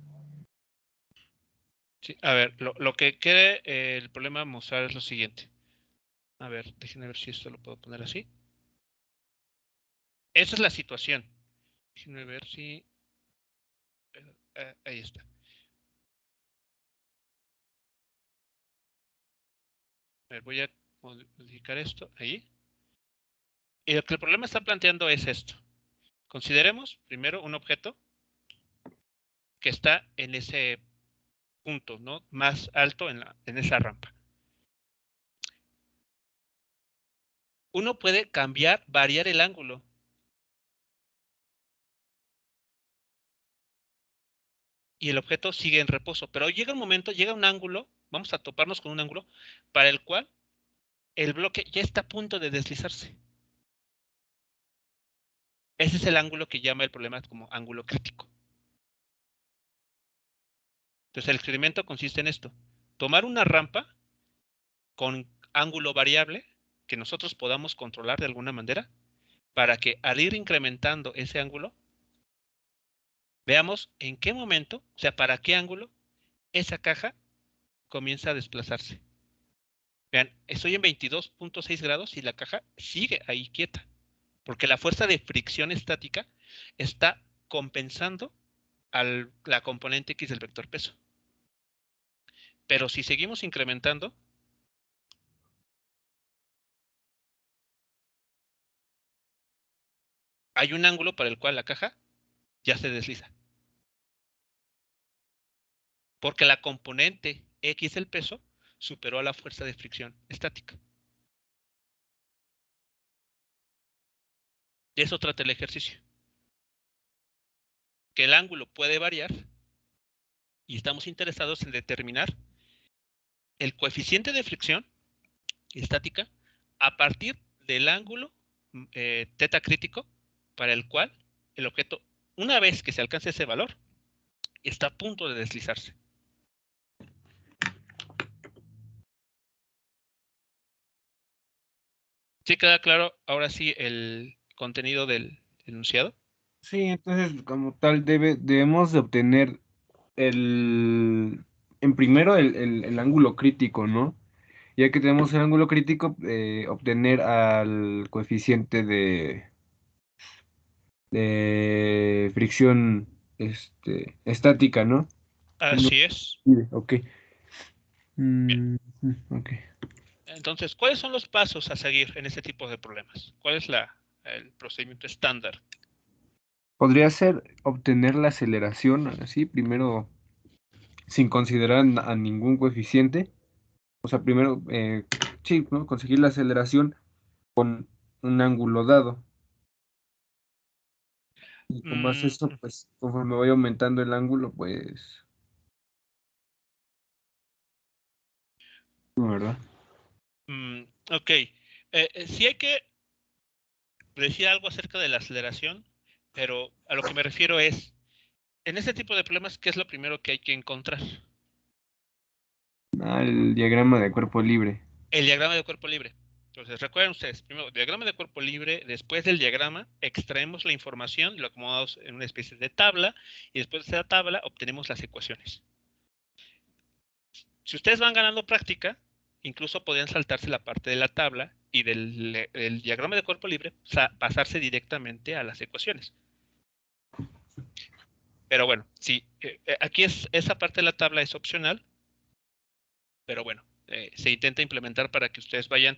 Sí, a ver, lo que quiere el problema mostrar es lo siguiente. A ver, déjenme ver si esto lo puedo poner así. Esa es la situación. Déjenme ver si... ahí está. A ver, voy a modificar esto ahí. Y lo que el problema está planteando es esto. Consideremos primero un objeto que está en ese punto, ¿no? Más alto en esa rampa. Uno puede variar el ángulo. Y el objeto sigue en reposo. Pero llega un ángulo, vamos a toparnos con un ángulo, para el cual el bloque ya está a punto de deslizarse. Ese es el ángulo que llama el problema como ángulo crítico. Entonces el experimento consiste en esto. Tomar una rampa con ángulo variable que nosotros podamos controlar de alguna manera para que al ir incrementando ese ángulo, veamos en qué momento, o sea, para qué ángulo, esa caja comienza a desplazarse. Vean, estoy en 22.6 grados y la caja sigue ahí quieta, porque la fuerza de fricción estática está compensando a la componente X del vector peso. Pero si seguimos incrementando, hay un ángulo para el cual la caja ya se desliza. Porque la componente X del peso superó a la fuerza de fricción estática. De eso trata el ejercicio. Que el ángulo puede variar y estamos interesados en determinar el coeficiente de fricción estática a partir del ángulo teta crítico para el cual el objeto, una vez que se alcance ese valor, está a punto de deslizarse. ¿Sí queda claro ahora sí el contenido del enunciado? Sí, entonces como tal debemos de obtener en primero el ángulo crítico, ¿no? Ya que tenemos el ángulo crítico, obtener al coeficiente de fricción estática, ¿no? Así es. Ok. Ok. Entonces, ¿cuáles son los pasos a seguir en este tipo de problemas? ¿Cuál es el procedimiento estándar? Podría ser obtener la aceleración así, primero sin considerar a ningún coeficiente. O sea, primero, sí, ¿no? Conseguir la aceleración con un ángulo dado. Y con base a eso, pues, conforme vaya aumentando el ángulo, pues... No, ¿verdad? Ok. Sí hay que decir algo acerca de la aceleración, pero a lo que me refiero es, en este tipo de problemas, ¿qué es lo primero que hay que encontrar? El diagrama de cuerpo libre. El diagrama de cuerpo libre. Entonces, recuerden ustedes, primero, diagrama de cuerpo libre, después del diagrama, extraemos la información y lo acomodamos en una especie de tabla, y después de esa tabla obtenemos las ecuaciones. Si ustedes van ganando práctica, incluso podrían saltarse la parte de la tabla y del diagrama de cuerpo libre, pasarse directamente a las ecuaciones. Pero bueno, sí, aquí esa parte de la tabla es opcional, pero bueno, se intenta implementar para que ustedes vayan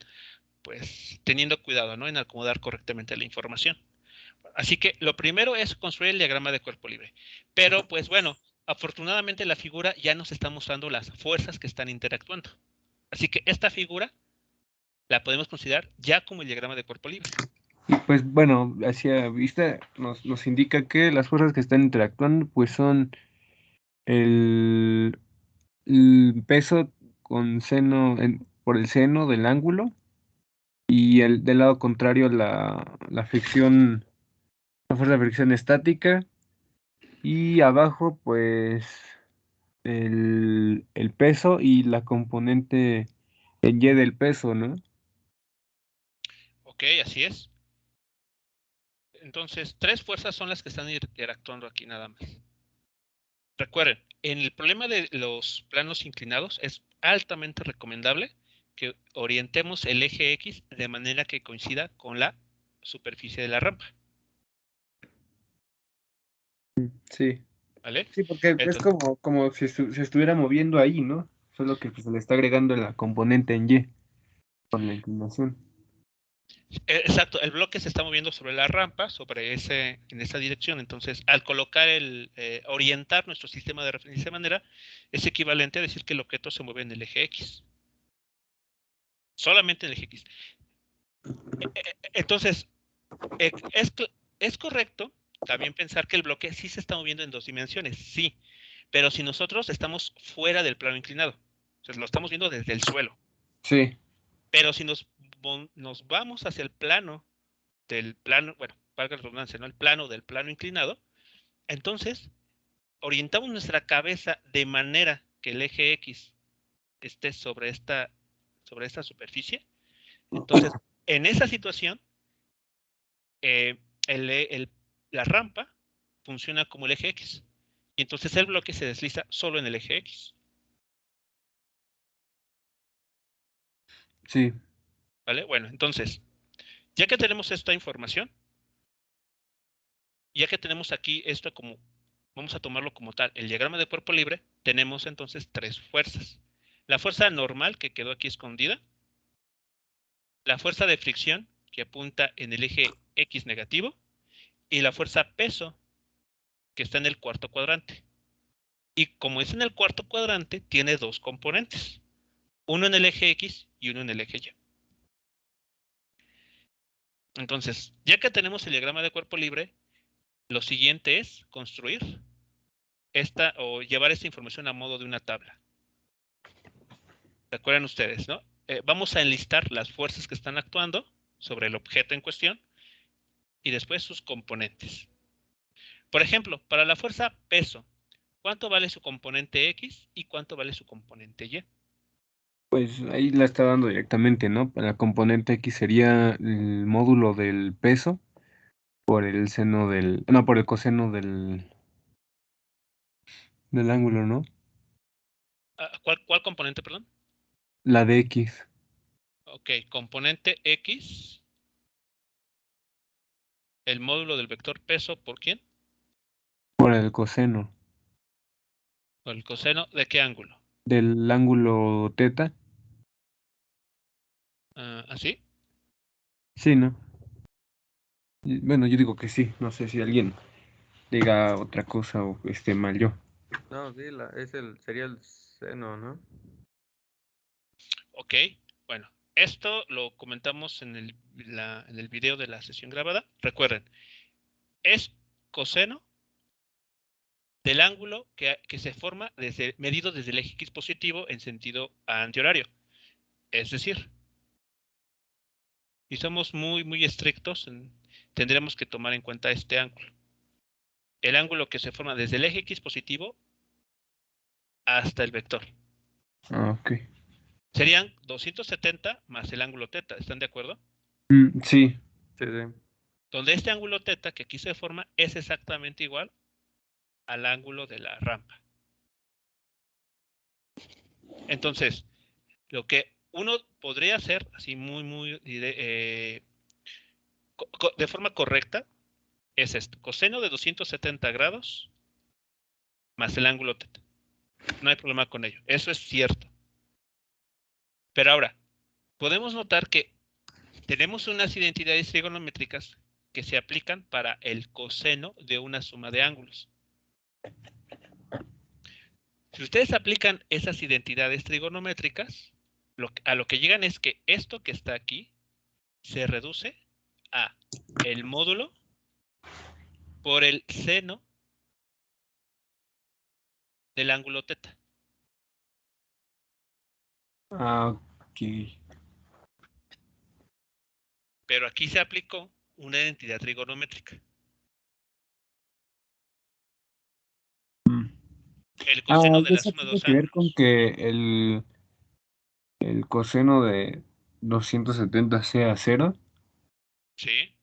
pues teniendo cuidado, ¿no? En acomodar correctamente la información. Así que lo primero es construir el diagrama de cuerpo libre. Pero pues bueno, afortunadamente la figura ya nos está mostrando las fuerzas que están interactuando. Así que esta figura la podemos considerar ya como el diagrama de cuerpo libre. Y pues bueno, hacia vista nos indica que las fuerzas que están interactuando pues son el peso con seno por el seno del ángulo y del lado contrario la fricción, la fuerza de fricción estática y abajo pues el peso y la componente en Y del peso, ¿no? Ok, así es. Entonces, tres fuerzas son las que están interactuando aquí nada más. Recuerden, en el problema de los planos inclinados es altamente recomendable que orientemos el eje X de manera que coincida con la superficie de la rampa. Sí. ¿Vale? Sí, porque es como si se estuviera moviendo ahí, ¿no? Solo que pues, se le está agregando la componente en Y con la inclinación. Exacto, el bloque se está moviendo sobre la rampa, en esa dirección. Entonces, al colocar orientar nuestro sistema de referencia de esa manera, es equivalente a decir que el objeto se mueve en el eje X. Solamente en el eje X. Entonces, es correcto también pensar que el bloque sí se está moviendo en 2 dimensiones, sí. Pero si nosotros estamos fuera del plano inclinado, o sea, lo estamos viendo desde el suelo. Sí. Pero si nos vamos hacia el plano bueno, valga la redundancia, ¿no? El plano del plano inclinado, entonces orientamos nuestra cabeza de manera que el eje X esté sobre esta superficie. Entonces, en esa situación, la rampa funciona como el eje X. Y entonces el bloque se desliza solo en el eje X. Sí. ¿Vale? Bueno, entonces, ya que tenemos esta información, ya que tenemos aquí esto como, vamos a tomarlo como tal, el diagrama de cuerpo libre, tenemos entonces 3 fuerzas. La fuerza normal, que quedó aquí escondida, la fuerza de fricción, que apunta en el eje X negativo, y la fuerza peso, que está en el cuarto cuadrante. Y como es en el cuarto cuadrante, tiene 2 componentes, uno en el eje X y uno en el eje Y. Entonces, ya que tenemos el diagrama de cuerpo libre, lo siguiente es construir o llevar esta información a modo de una tabla. ¿Se acuerdan ustedes, no? Vamos a enlistar las fuerzas que están actuando sobre el objeto en cuestión y después sus componentes. Por ejemplo, para la fuerza peso, ¿cuánto vale su componente X y cuánto vale su componente Y? Pues ahí la está dando directamente, ¿no? Para la componente X sería el módulo del peso por el seno del... No, por el coseno del ángulo, ¿no? ¿Cuál componente, perdón? La de X. Ok, componente X, el módulo del vector peso, ¿por quién? Por el coseno. ¿Por el coseno de qué ángulo? Del ángulo teta. ¿Así? Sí, ¿no? Bueno, yo digo que sí. No sé si alguien diga otra cosa o esté mal yo. No, sí, sería el seno, ¿no? Ok, bueno, esto lo comentamos en el video de la sesión grabada. Recuerden, es coseno del ángulo que se forma medido desde el eje X positivo en sentido antihorario. Es decir, si somos muy, muy estrictos, tendremos que tomar en cuenta este ángulo. El ángulo que se forma desde el eje X positivo hasta el vector. Ah, ok. Serían 270 más el ángulo teta, ¿están de acuerdo? Sí. Sí, sí. Donde este ángulo teta que aquí se forma es exactamente igual al ángulo de la rampa. Entonces, lo que uno podría hacer así muy de forma correcta es esto: coseno de 270 grados más el ángulo teta. No hay problema con ello, eso es cierto. Pero ahora, podemos notar que tenemos unas identidades trigonométricas que se aplican para el coseno de una suma de ángulos. Si ustedes aplican esas identidades trigonométricas, a lo que llegan es que esto que está aquí se reduce a el módulo por el seno del ángulo teta. Ah, ok. Pero aquí se aplicó una identidad trigonométrica. El coseno de la ¿Eso suma de tiene dos que ver con ángulos. que el coseno de 270 sea 0? ¿Sí?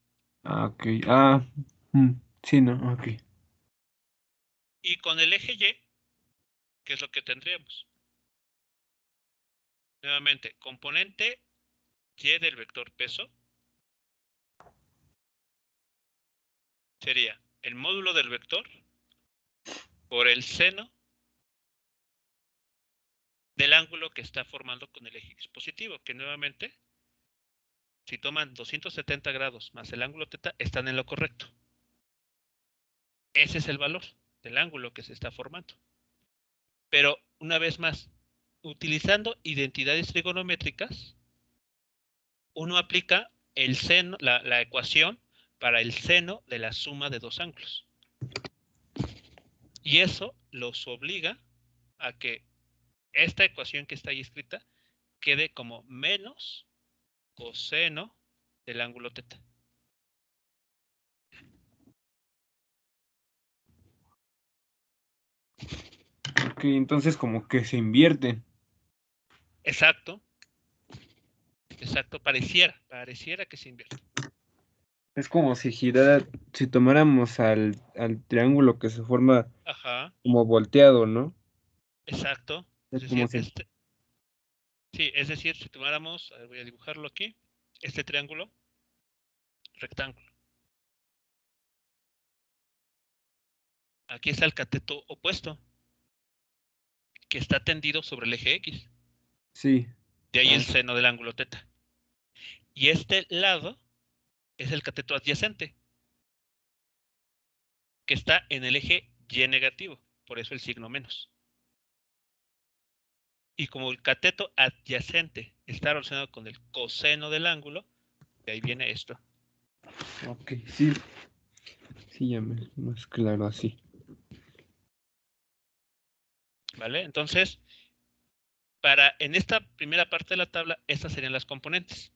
Ah, ok. Ah, sí, ¿no? Ok. Y con el eje Y, ¿qué es lo que tendríamos? Nuevamente, componente Y del vector peso sería el módulo del vector por el seno del ángulo que está formando con el eje X positivo, que nuevamente Si toman 270 grados más el ángulo θ, están en lo correcto. Ese es el valor del ángulo que se está formando. Pero, una vez más, utilizando identidades trigonométricas, uno aplica el seno, la ecuación para el seno de la suma de dos ángulos. Y eso los obliga a que esta ecuación que está ahí escrita quede como menos coseno del ángulo θ. Ok, entonces como que se invierten. Exacto. Exacto, pareciera que se invierte. Es como si girara, si tomáramos al triángulo que se forma Ajá, como volteado, ¿no? exacto. Es Es como decir, si... sí, es decir, si tomáramos, a ver, voy a dibujarlo aquí, este triángulo rectángulo. Aquí está el cateto opuesto, que está tendido sobre el eje X. Sí. De ahí el seno del ángulo θ. Y este lado es el cateto adyacente, que está en el eje Y negativo, por eso el signo menos. Y como el cateto adyacente está relacionado con el coseno del ángulo, de ahí viene esto. Ok, sí. Sí, ya me es más claro así. ¿Vale? Entonces, en esta primera parte de la tabla, estas serían las componentes.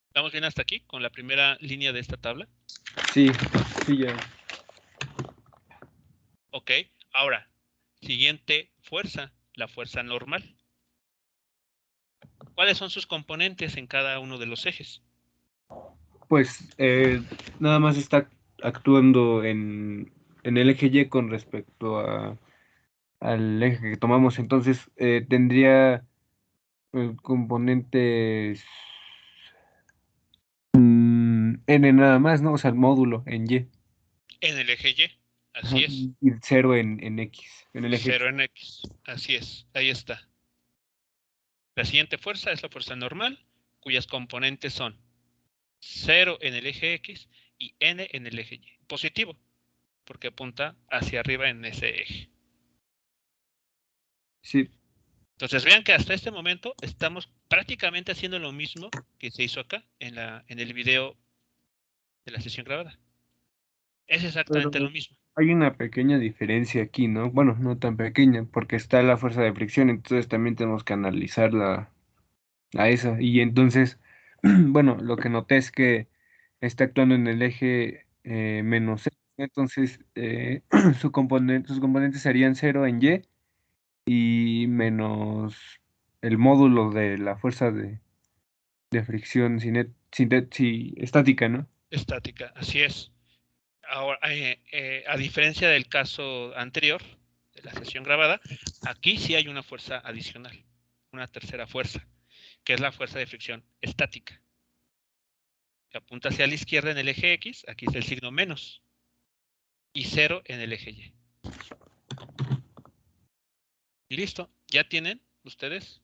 ¿Estamos bien hasta aquí con la primera línea de esta tabla? Sí, sí, ya. Ok, ahora, siguiente fuerza, la fuerza normal. ¿Cuáles son sus componentes en cada uno de los ejes? Pues nada más está actuando en el eje Y con respecto al eje que tomamos. Entonces tendría componentes N nada más, ¿no? O sea, el módulo en Y. En el eje Y, Ajá, así es. y 0 en X, en el eje X. 0 en X, así es, ahí está. La siguiente fuerza es la fuerza normal, cuyas componentes son 0 en el eje X y N en el eje Y. Positivo, porque apunta hacia arriba en ese eje. Sí, Entonces vean que hasta este momento estamos prácticamente haciendo lo mismo que se hizo acá en el video de la sesión grabada. Es exactamente pero lo mismo. hay una pequeña diferencia aquí, ¿no? Bueno, no tan pequeña, porque está la fuerza de fricción, entonces también tenemos que analizarla a esa. Y entonces, bueno, lo que noté es que está actuando en el eje menos X, entonces sus componentes serían 0 en Y y menos el módulo de la fuerza de fricción estática, ¿no? Estática, así es. Ahora, a diferencia del caso anterior, de la sesión grabada, aquí sí hay una fuerza adicional, una tercera fuerza, que es la fuerza de fricción estática, que apunta hacia la izquierda en el eje X, aquí es el signo menos, y 0 en el eje Y. Y listo, ya tienen ustedes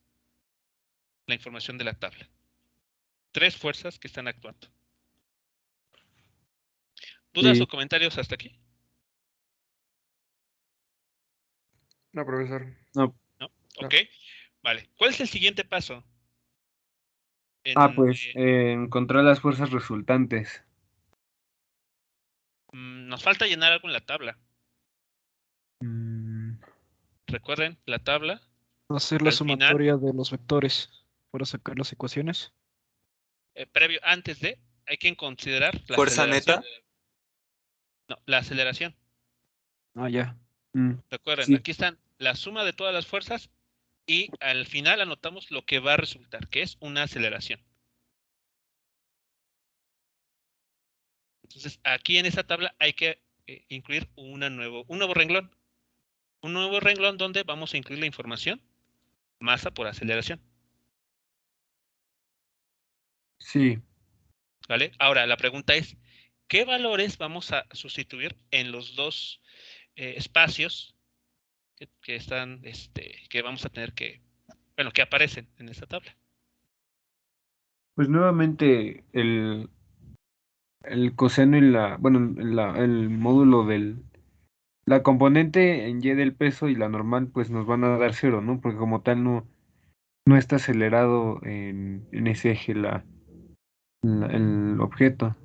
la información de la tabla. 3 fuerzas que están actuando. ¿Dudas Sí. o comentarios hasta aquí? No, profesor. No. ¿No? Ok, vale. ¿Cuál es el siguiente paso? Pues encontrar las fuerzas resultantes. Nos falta llenar algo en la tabla. Mm, Recuerden, la tabla, Hacer la al final, sumatoria de los vectores para sacar las ecuaciones. antes de, hay que considerar la Fuerza aceleración. neta. No, la aceleración. Ah, ya. Recuerden, sí, aquí están la suma de todas las fuerzas y al final anotamos lo que va a resultar, que es una aceleración. Entonces, aquí en esta tabla hay que incluir un nuevo renglón. Un nuevo renglón donde vamos a incluir la información masa por aceleración. sí. ¿Vale? Ahora, la pregunta es, ¿qué valores vamos a sustituir en los dos espacios que están, que vamos a tener que, bueno, que aparecen en esta tabla. Pues nuevamente el coseno y el módulo la componente en y del peso y la normal pues nos van a dar 0, ¿no? Porque como tal no está acelerado en ese eje el objeto.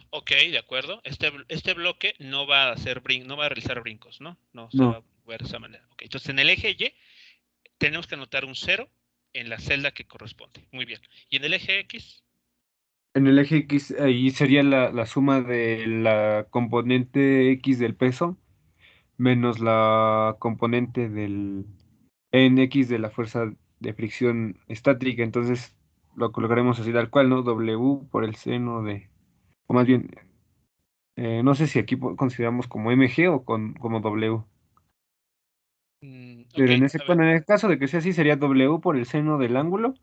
Ok, de acuerdo. Este bloque no va a hacer no va a realizar brincos, ¿no? No se No. va a mover de esa manera. Ok, entonces en el eje Y tenemos que anotar un 0 en la celda que corresponde. Muy bien. Y en el eje X, En el eje X ahí sería la suma de la componente X del peso menos la componente del NX de la fuerza de fricción estática. Entonces lo colocaremos así tal cual, ¿no? W por el seno o más bien, no sé si aquí consideramos como MG o como W. Pero ok, a ver, en el caso de que sea así, sería W por el seno del ángulo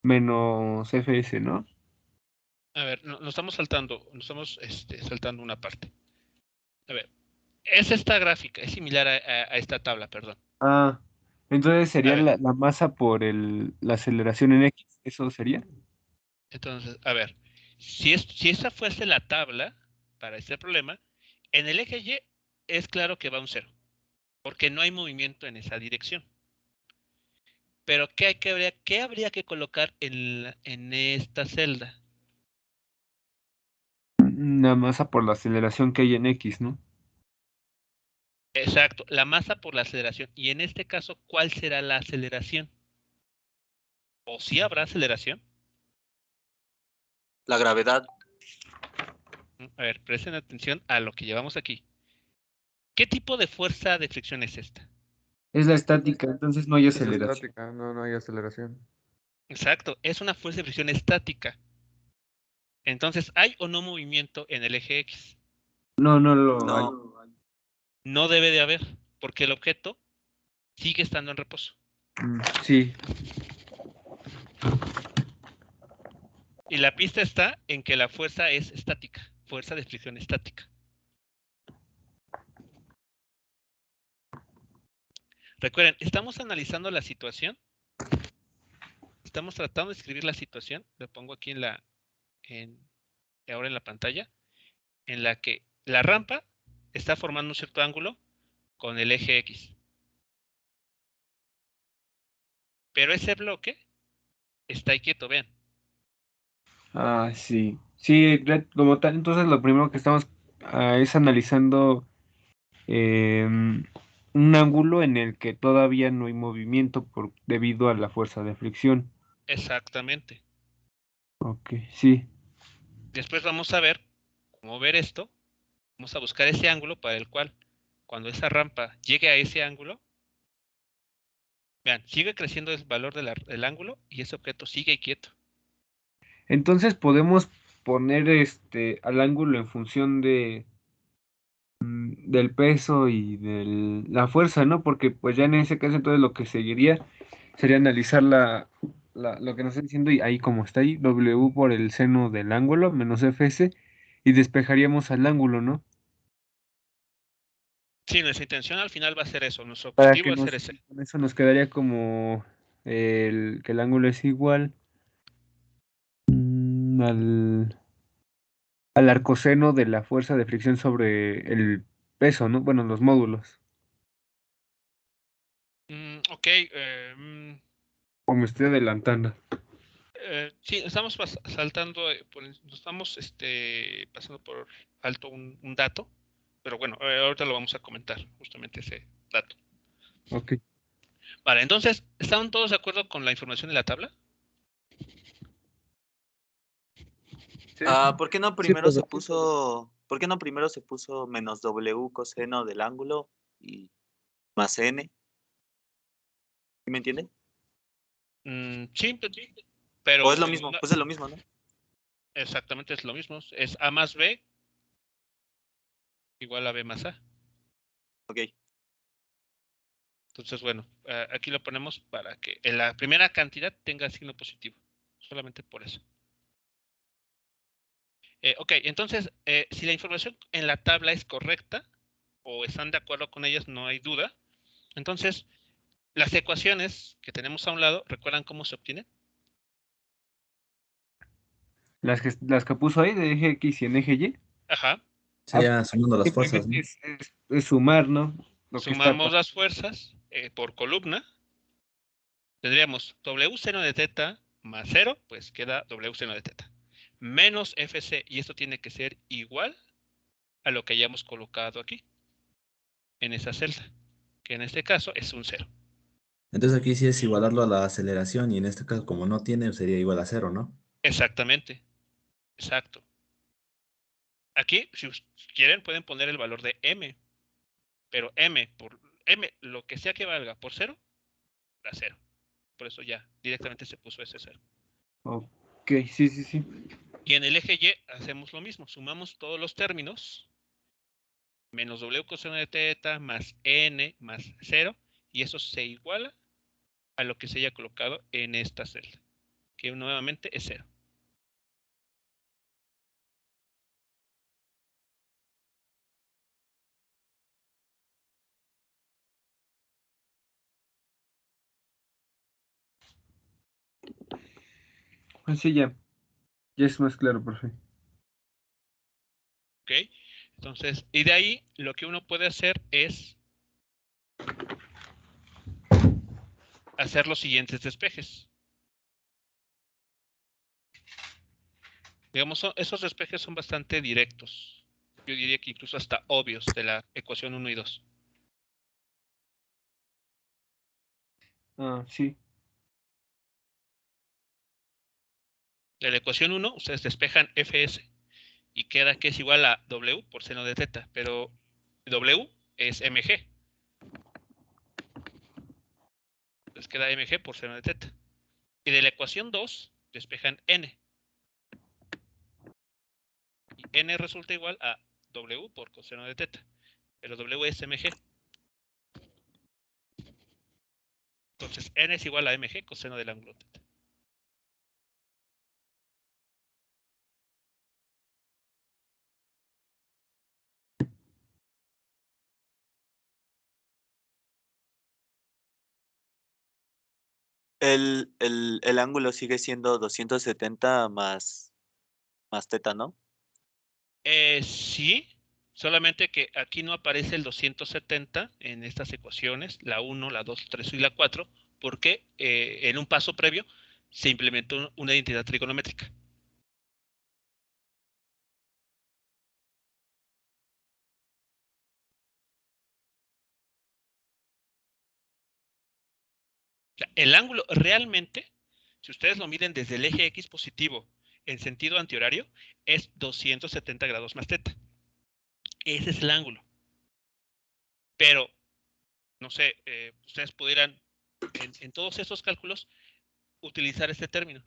menos FS, ¿no? nos estamos saltando una parte. A ver, es esta gráfica, es similar a esta tabla, perdón. Ah, entonces A sería ver, la masa por la aceleración en X, ¿eso sería? entonces, a ver, si esa fuese la tabla para este problema, en el eje Y es claro que va un 0, porque no hay movimiento en esa dirección. Pero ¿qué habría que colocar en esta celda? Una masa por la aceleración que hay en X, ¿no? Exacto, la masa por la aceleración. Y en este caso, ¿cuál será la aceleración? ¿O si habrá aceleración? La gravedad. A ver, presten atención a lo que llevamos aquí. ¿Qué tipo de fuerza de fricción es esta? Es la estática, entonces no hay Es aceleración. estática, no hay aceleración. Exacto, es una fuerza de fricción estática. Entonces, ¿hay o no movimiento en el eje X? No lo hay. No. No debe de haber, porque el objeto sigue estando en reposo. Sí, Y la pista está en que la fuerza es estática, fuerza de fricción estática. Recuerden, estamos analizando la situación. Estamos tratando de escribir la situación. Lo pongo aquí ahora en la pantalla, en la que la rampa está formando un cierto ángulo con el eje X. Pero ese bloque está ahí quieto, vean. sí. Sí, como tal, entonces lo primero que estamos es analizando un ángulo en el que todavía no hay movimiento debido a la fuerza de fricción. Exactamente. Ok, sí. Después vamos a ver cómo ver esto. Vamos a buscar ese ángulo para el cual, cuando esa rampa llegue a ese ángulo, vean, sigue creciendo el valor del ángulo y ese objeto sigue quieto. Entonces podemos poner al ángulo en función del peso y de la fuerza, ¿no? Porque pues ya en ese caso entonces lo que seguiría sería analizar lo que nos está diciendo y ahí como está ahí, W por el seno del ángulo menos FS y despejaríamos al ángulo, ¿no? Sí, nuestra intención al final va a ser eso. Nuestro Para objetivo que va a ser ese. con eso nos quedaría como que el ángulo es igual al arcoseno de la fuerza de fricción sobre el peso, ¿no? Bueno, los módulos. Ok. O me estoy adelantando. Sí, estamos saltando, nos estamos pasando por alto un dato, pero bueno, ahorita lo vamos a comentar, justamente ese dato. Ok. Vale, entonces, ¿están todos de acuerdo con la información de la tabla? Sí. ¿Por qué no primero pues, se puso, ¿por qué no primero se puso menos W coseno del ángulo y más N? ¿Sí me entienden? Sí, pero O es lo mismo, pues es lo mismo, ¿no? exactamente es lo mismo. Es A más B igual a B más A. Ok. Entonces, bueno, aquí lo ponemos para que en la primera cantidad tenga signo positivo. Solamente por eso. Ok, entonces, si la información en la tabla es correcta, o están de acuerdo con ellas, no hay duda. Entonces, las ecuaciones que tenemos a un lado, ¿recuerdan cómo se obtienen? Las que puso ahí de eje X y en eje Y. Ajá. Sería sumando las fuerzas, ¿no? Simplemente es sumar, ¿no? Lo que está Sumamos las fuerzas por columna. Tendríamos W seno de teta más 0, pues queda W seno de teta. Menos FC, y esto tiene que ser igual a lo que hayamos colocado aquí, en esa celda, que en este caso es un 0. Entonces aquí sí es igualarlo a la aceleración y en este caso como no tiene sería igual a 0, ¿no? Exactamente, exacto. Aquí, si quieren, pueden poner el valor de M, pero M, lo que sea que valga por 0, da 0. Por eso ya directamente se puso ese 0. Ok, sí. Y en el eje Y hacemos lo mismo, sumamos todos los términos, menos W coseno de teta, más N, más 0, y eso se iguala a lo que se haya colocado en esta celda, que nuevamente es 0. Así ya es más claro, profe. ¿Ok? Entonces, y de ahí lo que uno puede hacer es hacer los siguientes despejes. Digamos, esos despejes son bastante directos. Yo diría que incluso hasta obvios de la ecuación 1 y 2. Ah, sí. De la ecuación 1, ustedes despejan Fs y queda que es igual a W por seno de teta, pero W es mg. Entonces queda mg por seno de teta. Y de la ecuación 2, despejan n. Y n resulta igual a W por coseno de teta. Pero W es mg. Entonces n es igual a mg coseno del ángulo teta. El ángulo sigue siendo 270 más teta, ¿no? Sí, solamente que aquí no aparece el 270 en estas ecuaciones, la 1, la 2, 3 y la 4, porque en un paso previo se implementó una identidad trigonométrica. O sea, el ángulo realmente, si ustedes lo miden desde el eje X positivo en sentido antihorario, es 270 grados más teta. Ese es el ángulo. Pero, no sé, ustedes pudieran en todos estos cálculos utilizar este término,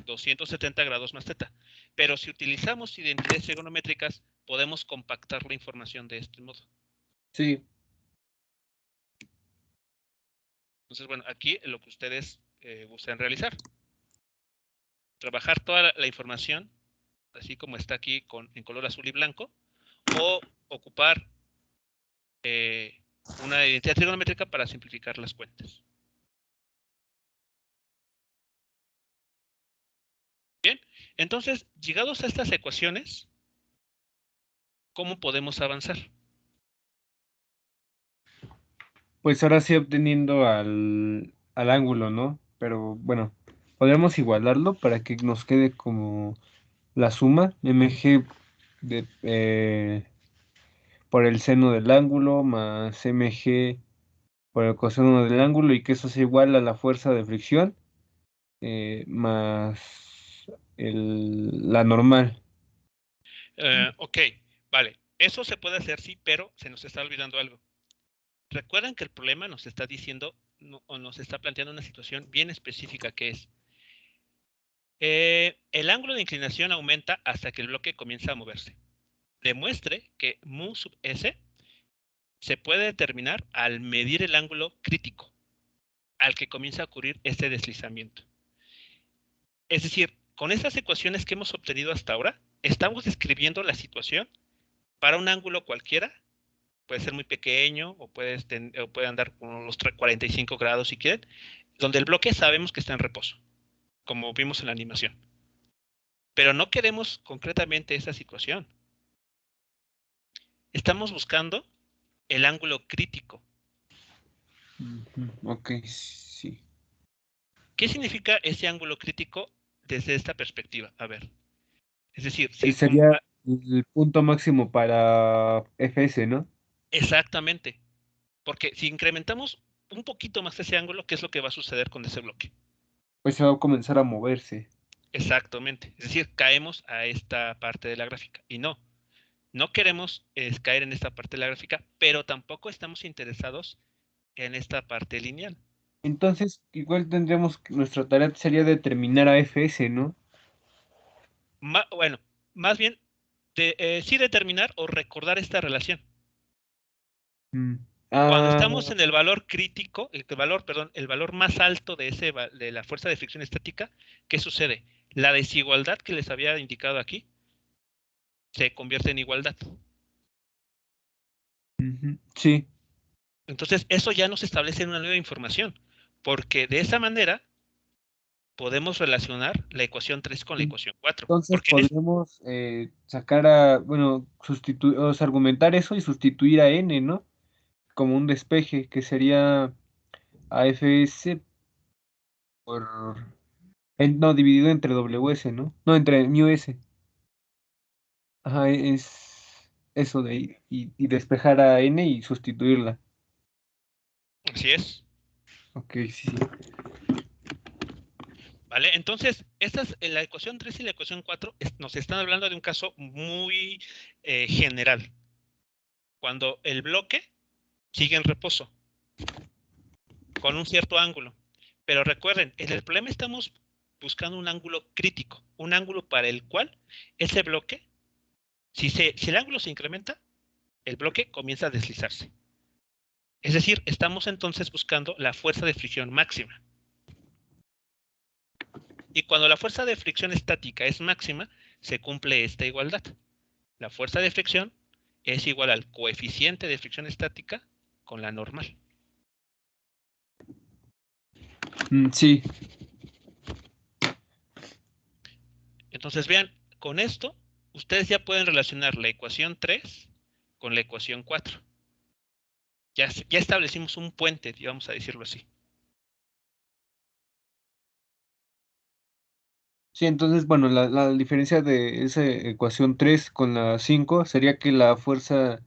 270 grados más teta. Pero si utilizamos identidades trigonométricas, podemos compactar la información de este modo. Sí. Entonces, bueno, aquí lo que ustedes gusten realizar. Trabajar toda la información, así como está aquí en color azul y blanco, o ocupar una identidad trigonométrica para simplificar las cuentas. Bien, entonces, llegados a estas ecuaciones, ¿cómo podemos avanzar? Pues ahora sí obteniendo al ángulo, ¿no? Pero bueno, podemos igualarlo para que nos quede como la suma mg por el seno del ángulo más mg por el coseno del ángulo y que eso sea igual a la fuerza de fricción más la normal. Ok, vale. Eso se puede hacer, sí, pero se nos está olvidando algo. Recuerden que el problema nos está diciendo o nos está planteando una situación bien específica que es el ángulo de inclinación aumenta hasta que el bloque comienza a moverse. Demuestre que mu sub s se puede determinar al medir el ángulo crítico al que comienza a ocurrir este deslizamiento. Es decir, con estas ecuaciones que hemos obtenido hasta ahora, estamos describiendo la situación para un ángulo cualquiera puede ser muy pequeño o puede andar con los 45 grados si quieren, donde el bloque sabemos que está en reposo, como vimos en la animación. Pero no queremos concretamente esa situación. Estamos buscando el ángulo crítico. Ok, sí. ¿Qué significa ese ángulo crítico desde esta perspectiva? A ver, es decir, si Sería el punto máximo para FS, ¿no? exactamente, porque si incrementamos un poquito más ese ángulo, ¿qué es lo que va a suceder con ese bloque? Pues se va a comenzar a moverse. Exactamente, es decir, caemos a esta parte de la gráfica y no queremos caer en esta parte de la gráfica, pero tampoco estamos interesados en esta parte lineal. Entonces, igual nuestra tarea sería determinar a FS, ¿no? Bueno, más bien, sí determinar o recordar esta relación. Cuando estamos en el valor crítico, el valor más alto de la fuerza de fricción estática, ¿qué sucede? La desigualdad que les había indicado aquí se convierte en igualdad. Sí. Entonces, eso ya nos establece una nueva información, porque de esa manera podemos relacionar la ecuación 3 con la ecuación 4. Entonces podríamos sacar o sea, argumentar eso y sustituir a N, ¿no? Como un despeje, que sería AFS no, dividido entre WS, ¿no? No, entre μS. Ajá, es eso de ahí, y despejar a N y sustituirla. Así es. Ok, sí. ¿Vale? Entonces, la ecuación 3 y la ecuación 4 nos están hablando de un caso muy general. Cuando el bloque sigue en reposo, con un cierto ángulo. Pero recuerden, en el problema estamos buscando un ángulo crítico, un ángulo para el cual ese bloque, si el ángulo se incrementa, el bloque comienza a deslizarse. Es decir, estamos entonces buscando la fuerza de fricción máxima. Y cuando la fuerza de fricción estática es máxima, se cumple esta igualdad. La fuerza de fricción es igual al coeficiente de fricción estática con la normal. Sí. Entonces vean, con esto ustedes ya pueden relacionar la ecuación 3 con la ecuación 4. Ya establecimos un puente, vamos a decirlo así. Sí, entonces, bueno, la diferencia de esa ecuación 3 con la 5 sería que la fuerza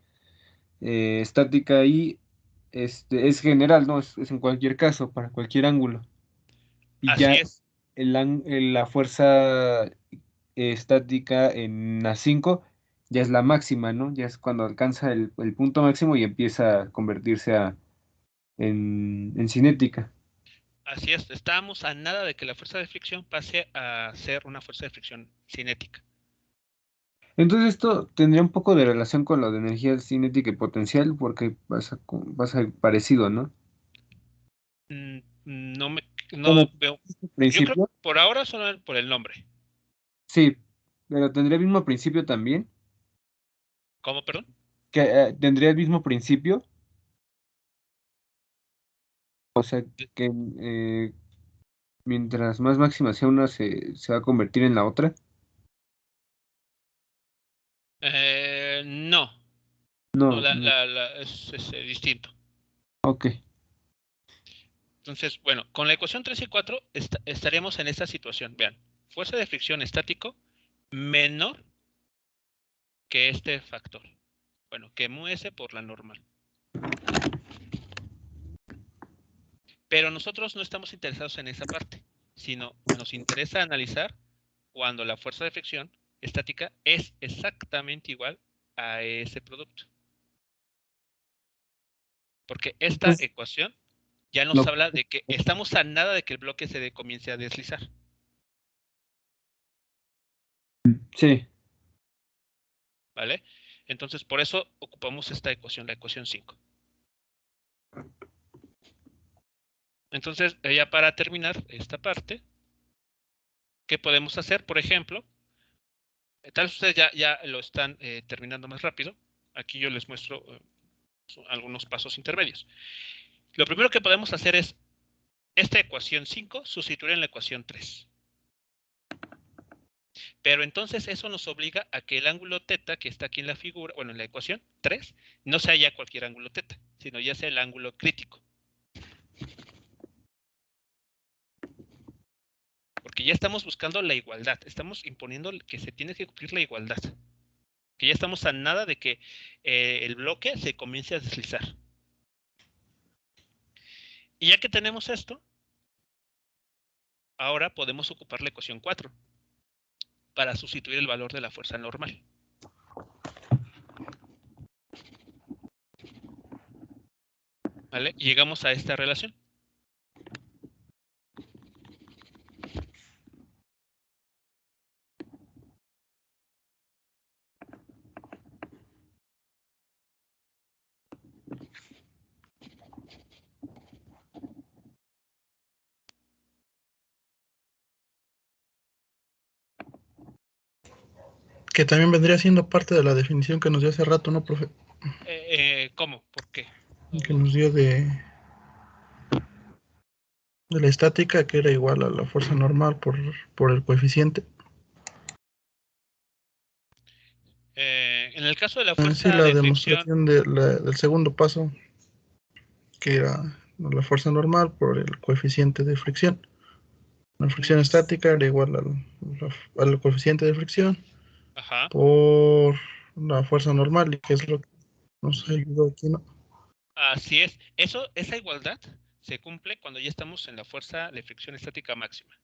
estática ahí es general, ¿no? Es en cualquier caso, para cualquier ángulo. Y Así ya es. la fuerza estática en la 5 ya es la máxima, ¿no? Ya es cuando alcanza el punto máximo y empieza a convertirse en cinética. Así es. Estábamos a nada de que la fuerza de fricción pase a ser una fuerza de fricción cinética. Entonces esto tendría un poco de relación con lo de energía cinética y potencial porque pasa parecido, ¿no? No Bueno, veo. Yo creo principio, que por ahora solo por el nombre. sí, pero tendría el mismo principio también, ¿Cómo, perdón? que tendría el mismo principio, o sea, que mientras más máxima sea una se va a convertir en la otra. No. No, No, es distinto. ok. Entonces, bueno, con la ecuación 3 y 4 estaríamos en esta situación. Vean, fuerza de fricción estático menor que este factor. Bueno, que μs por la normal. Pero nosotros no estamos interesados en esa parte, sino nos interesa analizar cuando la fuerza de fricción estática es exactamente igual a ese producto. Porque esta Entonces, ecuación ya nos habla de que estamos a nada de que el bloque se comience a deslizar. sí. ¿Vale? Entonces, por eso ocupamos esta ecuación, la ecuación 5. Entonces, ya para terminar esta parte, ¿qué podemos hacer? Por ejemplo, tal vez ustedes ya lo están terminando más rápido. Aquí yo les muestro algunos pasos intermedios. Lo primero que podemos hacer es esta ecuación 5 sustituir en la ecuación 3. Pero entonces eso nos obliga a que el ángulo θ que está aquí en la figura, bueno, en la ecuación 3, no sea ya cualquier ángulo θ, sino ya sea el ángulo crítico. Porque ya estamos buscando la igualdad, estamos imponiendo que se tiene que cumplir la igualdad. Que ya estamos a nada de que el bloque se comience a deslizar. Y ya que tenemos esto, ahora podemos ocupar la ecuación 4 para sustituir el valor de la fuerza normal. ¿Vale? Y llegamos a esta relación. Que también vendría siendo parte de la definición que nos dio hace rato, ¿no, profe? ¿Cómo? ¿Por qué? Que nos dio de la estática, que era igual a la fuerza normal por el coeficiente. En el caso de la Sí, fuerza la de fricción, demostración del segundo paso, que era la fuerza normal por el coeficiente de fricción. La fricción estática era igual al coeficiente de fricción ajá, por la fuerza normal, y que es lo que nos ayudó aquí, ¿no? así es. Esa igualdad se cumple cuando ya estamos en la fuerza de fricción estática máxima.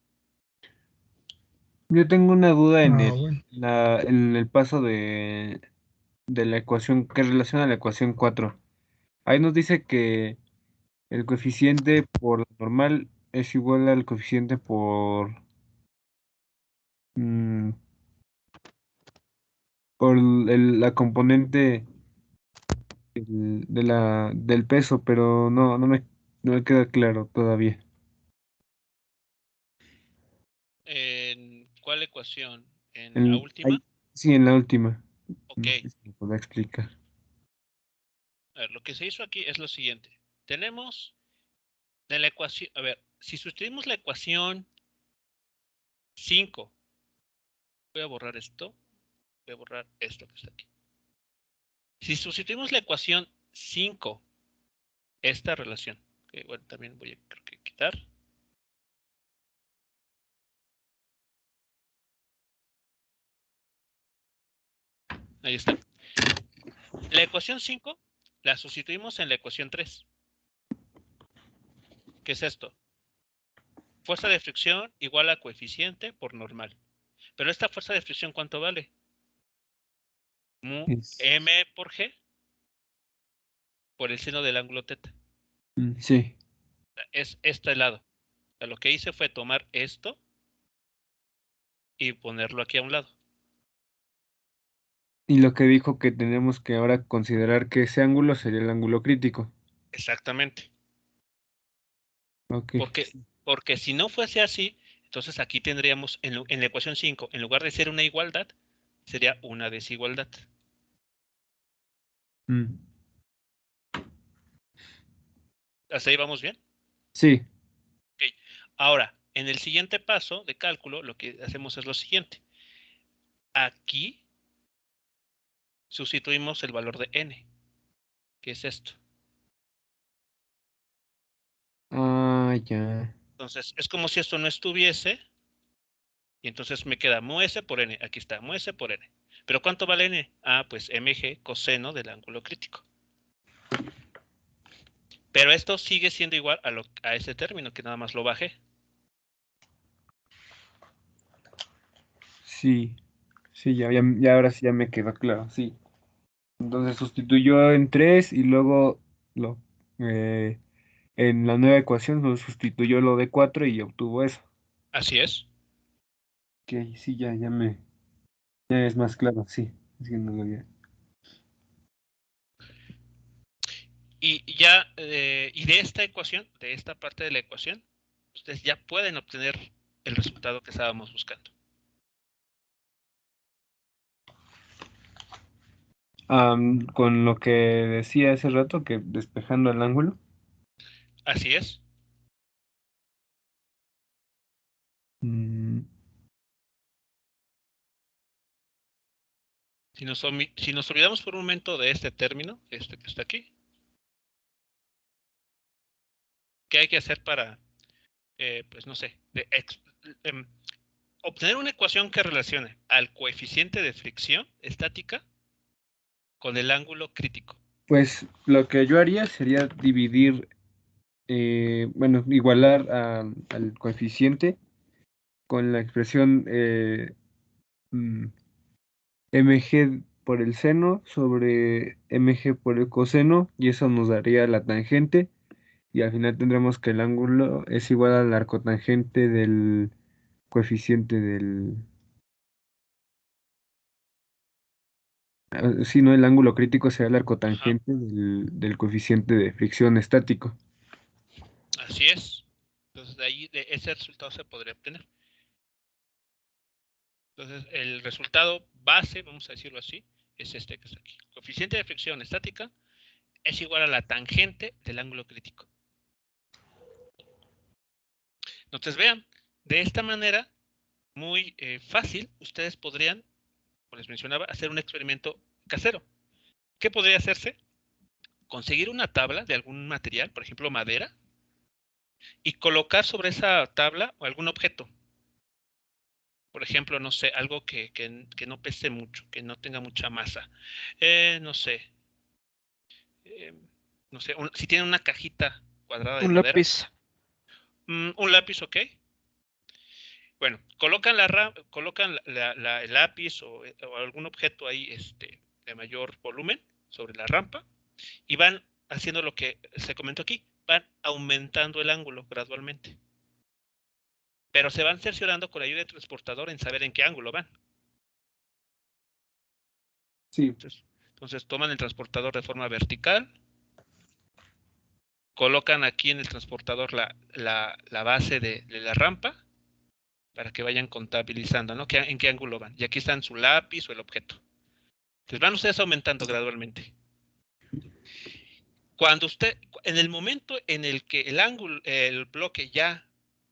Yo tengo una duda en Bueno. en el paso de la ecuación que relaciona la ecuación 4. Ahí nos dice que el coeficiente por normal es igual al coeficiente mm, por la componente del peso, pero no me queda claro todavía. ¿En cuál ecuación? ¿En la última? Sí, en la última. Ok. No sé si me puedo explicar. A ver, lo que se hizo aquí es lo siguiente. Tenemos de la ecuación, a ver, si sustituimos la ecuación 5, voy a borrar esto, voy a borrar esto que está aquí. Si sustituimos la ecuación 5, esta relación, que bueno, también voy a creo que quitar. Ahí está. La ecuación 5 la sustituimos en la ecuación 3. ¿Qué es esto? Fuerza de fricción igual a coeficiente por normal. Pero esta fuerza de fricción, ¿cuánto vale? Mu m por g por el seno del ángulo θ. Sí. Es este lado. O sea, lo que hice fue tomar esto y ponerlo aquí a un lado. Y lo que dijo que tenemos que ahora considerar que ese ángulo sería el ángulo crítico. Exactamente. Ok. Porque si no fuese así, entonces aquí tendríamos en la ecuación 5, en lugar de ser una igualdad, sería una desigualdad. ¿Hasta ahí vamos bien? Sí. Okay. Ahora, en el siguiente paso de cálculo, lo que hacemos es lo siguiente. Aquí sustituimos el valor de n, que es esto. Ah, ya. Entonces, es como si esto no estuviese, y entonces me queda mu s por n. Aquí está, mu s por n. ¿Pero cuánto vale n? Ah, pues mg coseno del ángulo crítico. Pero esto sigue siendo igual a ese término, que nada más lo bajé. Sí. Sí, ya ahora sí ya me quedó claro, sí. Entonces sustituyó en 3 y luego en la nueva ecuación lo sustituyó lo de 4 y obtuvo eso. Así es. Ok, sí, ya es más claro, sí. Es que no lo había. Y ya, y de esta ecuación, de esta parte de la ecuación, ustedes ya pueden obtener el resultado que estábamos buscando. Con lo que decía hace rato, que despejando el ángulo. Así es. Mm, Si nos olvidamos por un momento de este término, este que está aquí, ¿qué hay que hacer para, pues no sé, obtener una ecuación que relacione al coeficiente de fricción estática con el ángulo crítico? Pues lo que yo haría sería dividir, bueno, igualar al coeficiente con la expresión mg por el seno sobre mg por el coseno, y eso nos daría la tangente, y al final tendremos que el ángulo es igual al arcotangente del coeficiente del... Sí, no, el ángulo crítico será el Ajá, arcotangente del coeficiente de fricción estático. así es. Entonces, de ahí, de ese resultado se podría obtener. Entonces, el resultado base, vamos a decirlo así, es este que está aquí. El coeficiente de fricción estática es igual a la tangente del ángulo crítico. Entonces, vean, de esta manera, muy fácil, ustedes podrían, como les mencionaba, hacer un experimento casero. ¿Qué podría hacerse? Conseguir una tabla de algún material, por ejemplo, madera, y colocar sobre esa tabla algún objeto. Por ejemplo, no sé, algo que no pese mucho, que no tenga mucha masa. No sé, si tienen una cajita cuadrada de Un madera, lápiz. un lápiz, ok. Bueno, colocan el lápiz o algún objeto ahí de mayor volumen sobre la rampa y van haciendo lo que se comentó aquí, van aumentando el ángulo gradualmente. Pero se van cerciorando con la ayuda del transportador en saber en qué ángulo van. Sí. Entonces toman el transportador de forma vertical, colocan aquí en el transportador la base de la rampa para que vayan contabilizando, ¿no? ¿En qué ángulo van? Y aquí están su lápiz o el objeto. Entonces van ustedes aumentando gradualmente. En el momento en el que el bloque ya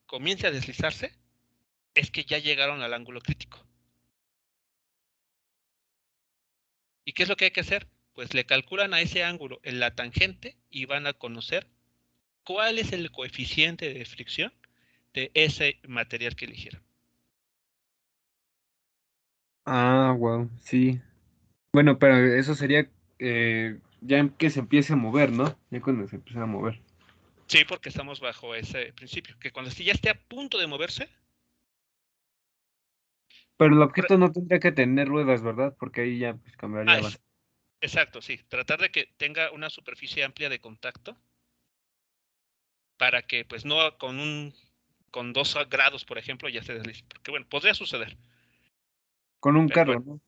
comience a deslizarse, es que ya llegaron al ángulo crítico. ¿Y qué es lo que hay que hacer? Pues le calculan a ese ángulo en la tangente y van a conocer cuál es el coeficiente de fricción de ese material que eligieron. Wow, sí. Bueno, pero eso sería ya que se empiece a mover, ¿no? Ya cuando se empiece a mover. Sí, porque estamos bajo ese principio, que cuando ya esté a punto de moverse. Pero el objeto no tendría que tener ruedas, ¿verdad? Porque ahí ya pues, cambiaría bastante. Exacto, sí. Tratar de que tenga una superficie amplia de contacto para que, pues, no con 2 grados, por ejemplo, ya se deslice. Porque, bueno, podría suceder. Con un Pero carro, bueno. ¿no?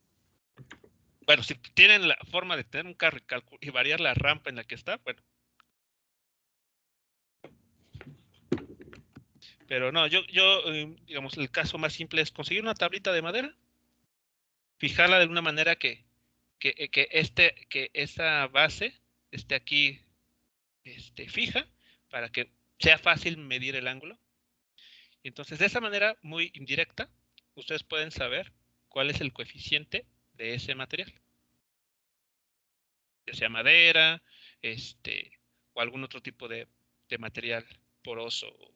Bueno, si tienen la forma de tener un carro y variar la rampa en la que está, bueno. Pero no, digamos, el caso más simple es conseguir una tablita de madera, fijarla de una manera que esa base esté aquí fija para que sea fácil medir el ángulo. Entonces, de esa manera muy indirecta, ustedes pueden saber cuál es el coeficiente de ese material, ya sea madera, o algún otro tipo de material poroso o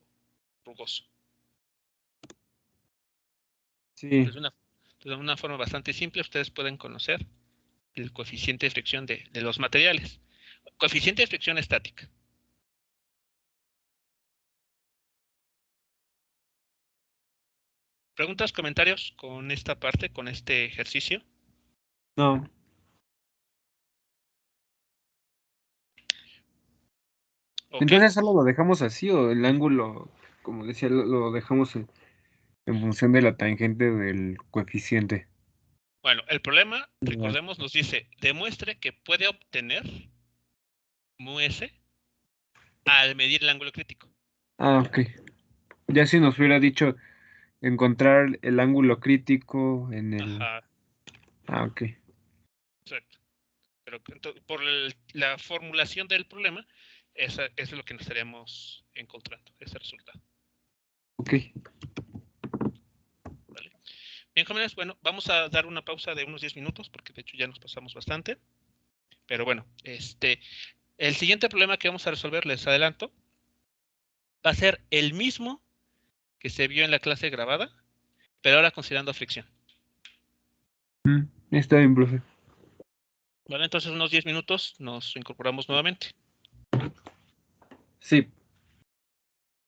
rugoso. Sí. Entonces, de una forma bastante simple, ustedes pueden conocer el coeficiente de fricción de los materiales. Coeficiente de fricción estática. ¿Preguntas, comentarios con esta parte, con este ejercicio? No. Okay. Entonces solo lo dejamos así, o el ángulo, como decía, lo dejamos en función de la tangente del coeficiente. Bueno, el problema, recordemos, nos dice, demuestre que puede obtener mu_s al medir el ángulo crítico. Ok. Ya si nos hubiera dicho encontrar el ángulo crítico en el... Ajá. Ok. Exacto. pero por la formulación del problema, eso es lo que nos estaríamos encontrando, ese resultado. Ok. ¿Vale? Bien, jóvenes, bueno, vamos a dar una pausa de unos 10 minutos, porque de hecho ya nos pasamos bastante. Pero bueno, el siguiente problema que vamos a resolver, les adelanto, va a ser el mismo que se vio en la clase grabada, pero ahora considerando fricción. Está bien, profe. Vale, entonces unos 10 minutos nos incorporamos nuevamente. Sí.